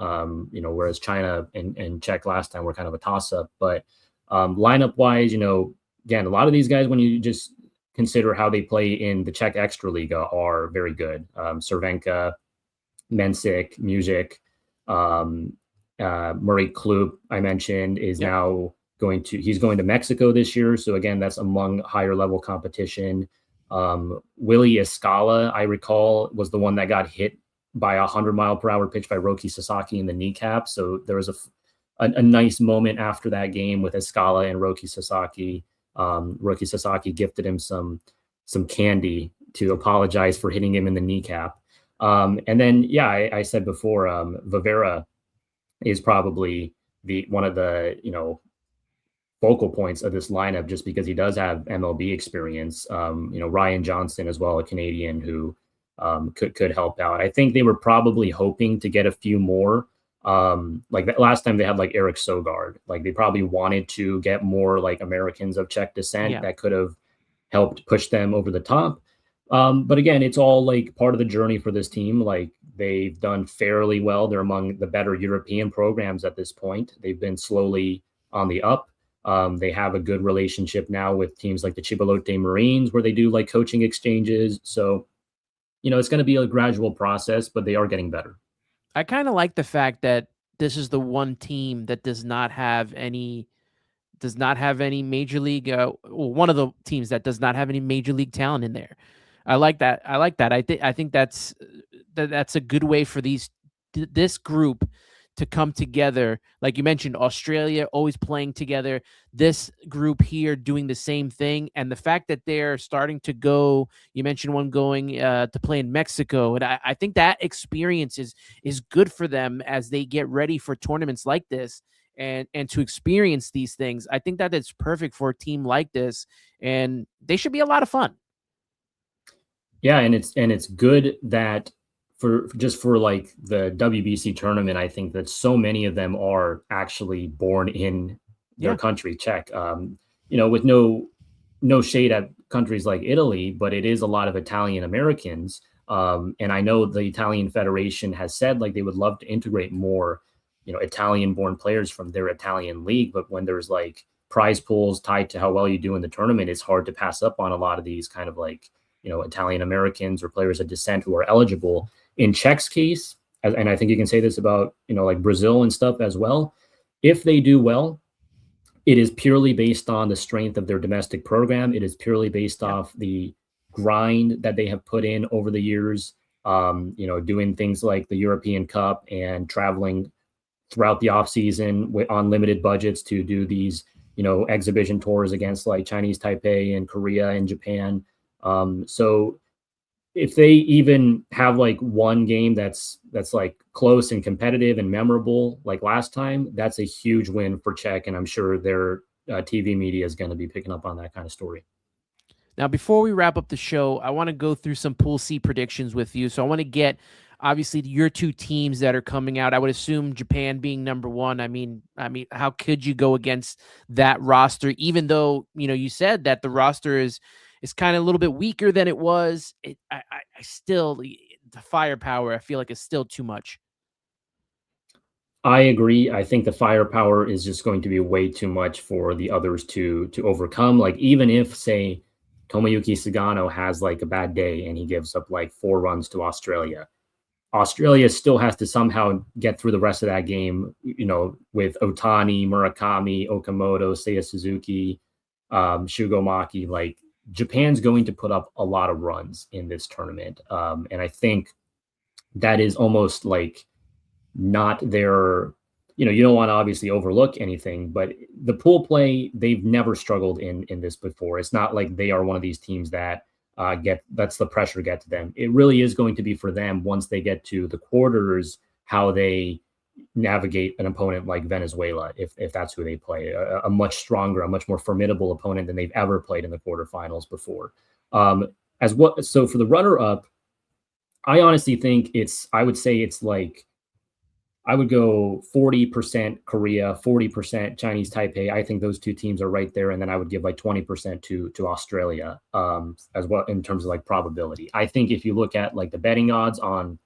Whereas China and Czech last time were kind of a toss-up. But lineup wise, again, a lot of these guys, when you just consider how they play in the Czech Extraliga, are very good. Cervenka, Mensik, Music, Murray Kloop, I mentioned, is now he's going to Mexico this year. So again, that's among higher level competition. Willie Escala, I recall, was the one that got hit by a 100-mile-per-hour pitch by Roki Sasaki in the kneecap. So there was a nice moment after that game with Escala and Roki Sasaki. Roki Sasaki gifted him some candy to apologize for hitting him in the kneecap. And then, I said before, Vivera is probably one of the, focal points of this lineup just because he does have MLB experience. Ryan Johnson as well, a Canadian who could help out. I think they were probably hoping to get a few more. Like that last time they had like Eric Sogard. Like they probably wanted to get more like Americans of Czech descent that could have helped push them over the top. But again, it's all like part of the journey for this team. Like they've done fairly well. They're among the better European programs at this point. They've been slowly on the up. They have a good relationship now with teams like the Chibalote Marines, where they do like coaching exchanges. So, it's going to be a gradual process, but they are getting better. I kind of like the fact that this is the one team that does not have any major league. One of the teams that does not have any major league talent in there. I like that. I think that's a good way for this group to come together. Like you mentioned, Australia always playing together. This group here doing the same thing, and the fact that they're starting to go. You mentioned one going to play in Mexico, and I think that experience is good for them as they get ready for tournaments like this. And to experience these things, I think that it's perfect for a team like this, and they should be a lot of fun. Yeah, and it's good that for like the W.B.C tournament, I think that so many of them are actually born in their country, Czech. With no shade at countries like Italy, but it is a lot of Italian Americans. And I know the Italian Federation has said like they would love to integrate more, Italian-born players from their Italian league. But when there's like prize pools tied to how well you do in the tournament, it's hard to pass up on a lot of these kind of like, Italian Americans or players of descent who are eligible. In Czech's case, and I think you can say this about, like Brazil and stuff as well, if they do well, it is purely based on the strength of their domestic program. It is purely based off the grind that they have put in over the years, doing things like the European Cup and traveling throughout the off season on limited budgets to do these, exhibition tours against like Chinese Taipei and Korea and Japan. So if they even have like one game that's like close and competitive and memorable, like last time, that's a huge win for Czech. And I'm sure their TV media is going to be picking up on that kind of story. Now, before we wrap up the show, I want to go through some Pool C predictions with you. So I want to get, obviously, your two teams that are coming out. I would assume Japan being number one. I mean, how could you go against that roster, even though, you said that the roster is kind of a little bit weaker than it was. I still, the firepower, I feel like is still too much. I agree. I think the firepower is just going to be way too much for the others to overcome. Like even if, say, Tomoyuki Sugano has like a bad day and he gives up like 4 runs to Australia, Australia still has to somehow get through the rest of that game, with Otani, Murakami, Okamoto, Seiya Suzuki, Shugo Maki, like Japan's going to put up a lot of runs in this tournament. And I think that is almost like not their, you don't want to obviously overlook anything, but the pool play, they've never struggled in this before. It's not like they are one of these teams that that's the pressure get to them. It really is going to be for them once they get to the quarters, how they navigate an opponent like Venezuela, if that's who they play, a much stronger, a much more formidable opponent than they've ever played in the quarterfinals before. So for the runner up, I honestly think I would say it's like, I would go 40% Korea, 40% Chinese Taipei. I think those two teams are right there. And then I would give like 20% to Australia as well in terms of like probability. I think if you look at like the betting odds on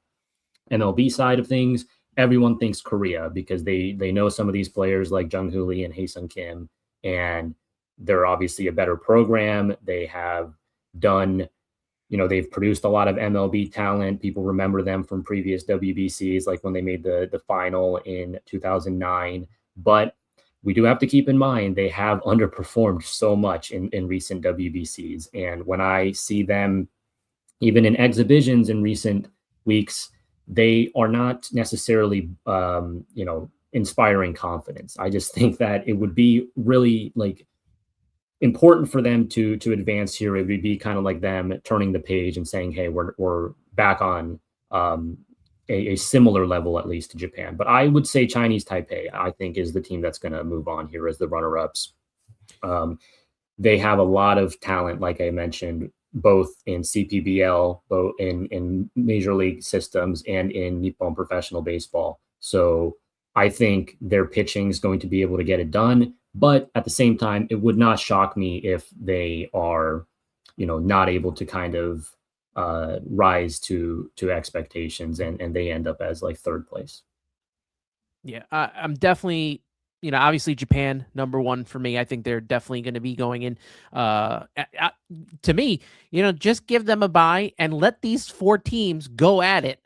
MLB side of things, everyone thinks Korea because they know some of these players like Jung Hoo Lee and Hae-Sung Kim, and they're obviously a better program. They have done, they've produced a lot of MLB talent. People remember them from previous WBCs, like when they made the final in 2009. But we do have to keep in mind they have underperformed so much in recent WBCs. And when I see them, even in exhibitions in recent weeks, they are not necessarily, inspiring confidence. I just think that it would be really like important for them to advance here. It would be kind of like them turning the page and saying, hey, we're back on a similar level, at least to Japan. But I would say Chinese Taipei, I think, is the team that's going to move on here as the runner-ups. They have a lot of talent, like I mentioned, both in CPBL, both in major league systems, and in Nippon professional baseball. So I think their pitching is going to be able to get it done. But at the same time, it would not shock me if they are, not able to kind of rise to expectations and they end up as like third place. Yeah, I'm definitely, obviously Japan number one for me. I think they're definitely going to be going in. To me, just give them a bye and let these four teams go at it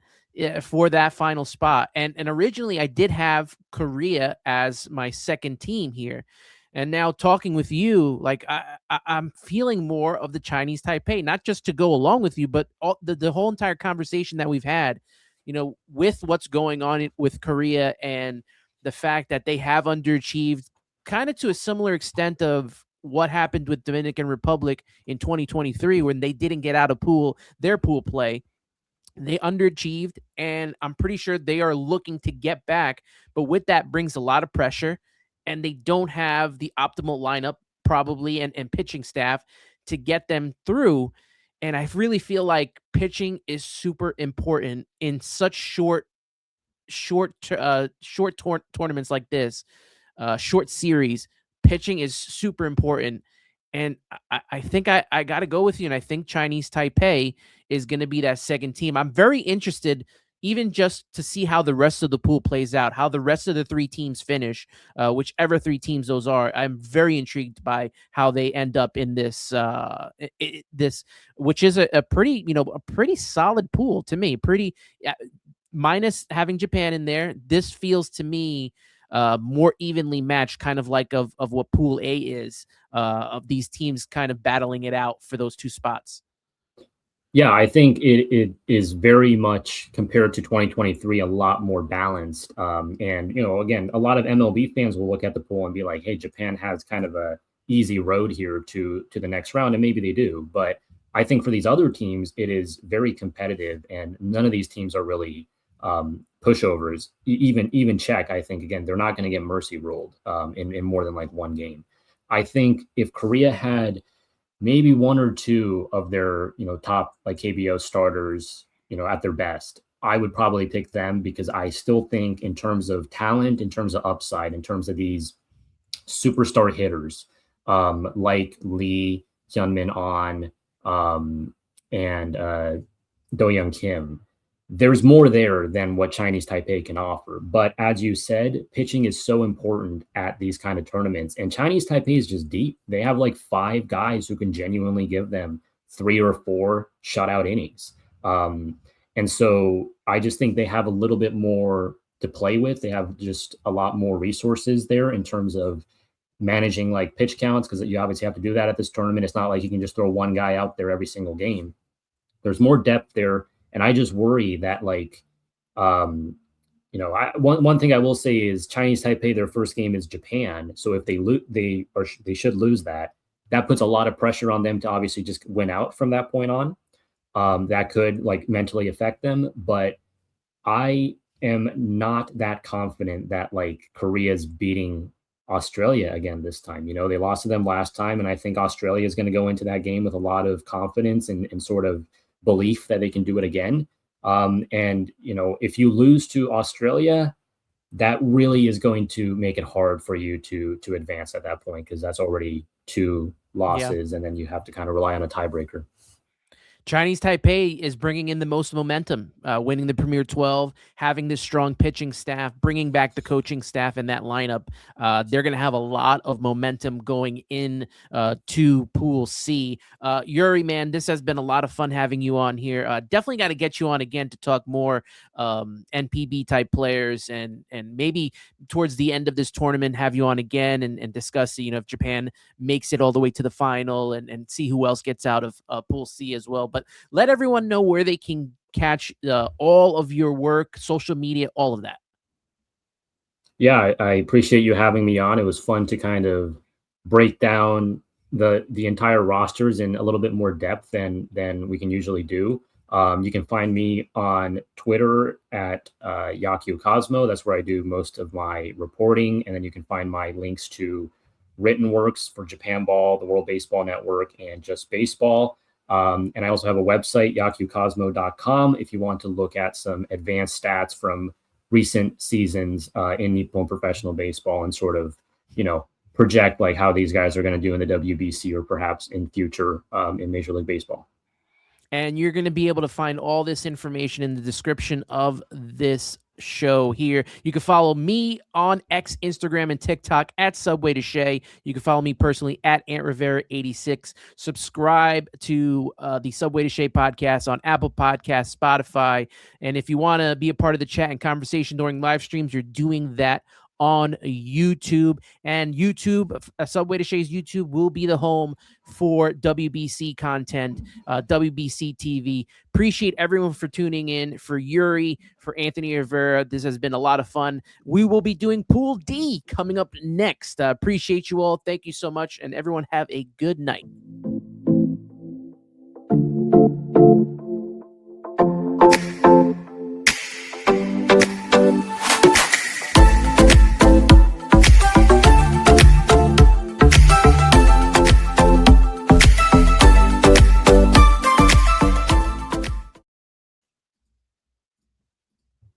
for that final spot. And originally I did have Korea as my second team here. And now talking with you, like I'm feeling more of the Chinese Taipei, not just to go along with you, but the whole entire conversation that we've had, with what's going on with Korea and the fact that they have underachieved kind of to a similar extent of what happened with Dominican Republic in 2023 when they didn't get out of their pool play. They underachieved, and I'm pretty sure they are looking to get back. But with that brings a lot of pressure, and they don't have the optimal lineup probably and pitching staff to get them through. And I really feel like pitching is super important in such short tournaments like this, short series. Pitching is super important. And I think I got to go with you. And I think Chinese Taipei is going to be that second team. I'm very interested, even just to see how the rest of the pool plays out, how the rest of the three teams finish, whichever three teams those are. I'm very intrigued by how they end up in this, which is a pretty, a pretty solid pool to me. Pretty, minus having Japan in there. This feels to me more evenly matched, kind of like of what Pool A is, of these teams kind of battling it out for those two spots. Yeah, I think it is very much compared to 2023, a lot more balanced. And, again, a lot of MLB fans will look at the pool and be like, hey, Japan has kind of a easy road here to the next round. And maybe they do. But I think for these other teams, it is very competitive. And none of these teams are really pushovers. Even Czech, I think, again, they're not going to get mercy ruled in more than like one game. I think if Korea had maybe one or two of their, top like KBO starters, at their best, I would probably pick them because I still think in terms of talent, in terms of upside, in terms of these superstar hitters, like Lee, Hyunmin An, and Do Young Kim, there's more there than what Chinese Taipei can offer. But as you said, pitching is so important at these kind of tournaments. And Chinese Taipei is just deep. They have like 5 guys who can genuinely give them 3 or 4 shutout innings. And so I just think they have a little bit more to play with. They have just a lot more resources there in terms of managing like pitch counts, because you obviously have to do that at this tournament. It's not like you can just throw one guy out there every single game. There's more depth there, and I just worry that like, one thing I will say is Chinese Taipei, their first game is Japan, so if they they should lose that. That puts a lot of pressure on them to obviously just win out from that point on. That could like mentally affect them, but I am not that confident that like Korea's beating Australia again this time. They lost to them last time, and I think Australia is going to go into that game with a lot of confidence and sort of belief that they can do it again. And if you lose to Australia, that really is going to make it hard for you to advance at that point, because that's already two losses, and then you have to kind of rely on a tiebreaker. Chinese Taipei is bringing in the most momentum, winning the Premier 12, having this strong pitching staff, bringing back the coaching staff in that lineup. They're going to have a lot of momentum going in to Pool C. Yuri, man, this has been a lot of fun having you on here. Definitely got to get you on again to talk more NPB type players, and maybe towards the end of this tournament have you on again and discuss, if Japan makes it all the way to the final, and see who else gets out of Pool C as well. But let everyone know where they can catch all of your work, social media, all of that. Yeah, I appreciate you having me on. It was fun to kind of break down the entire rosters in a little bit more depth than we can usually do. You can find me on Twitter at YakyuCosmo. That's where I do most of my reporting. And then you can find my links to written works for Japan Ball, the World Baseball Network, and Just Baseball. And I also have a website, YakyuCosmo.com, if you want to look at some advanced stats from recent seasons in Nippon professional baseball and sort of, project like how these guys are going to do in the W.B.C or perhaps in future in Major League Baseball. And you're going to be able to find all this information in the description of this show here. You can follow me on X, Instagram, and TikTok at Subway to Shea. You can follow me personally at Ant Rivera 86. Subscribe to the Subway to Shea podcast on Apple Podcasts, Spotify. And if you want to be a part of the chat and conversation during live streams, you're doing that on YouTube. And YouTube, Subway to Shea's YouTube will be the home for W.B.C content, W.B.C TV. Appreciate everyone for tuning in. For Yuri, for Anthony Rivera, this has been a lot of fun. We will be doing Pool D coming up next. Appreciate you all. Thank you so much. And everyone have a good night.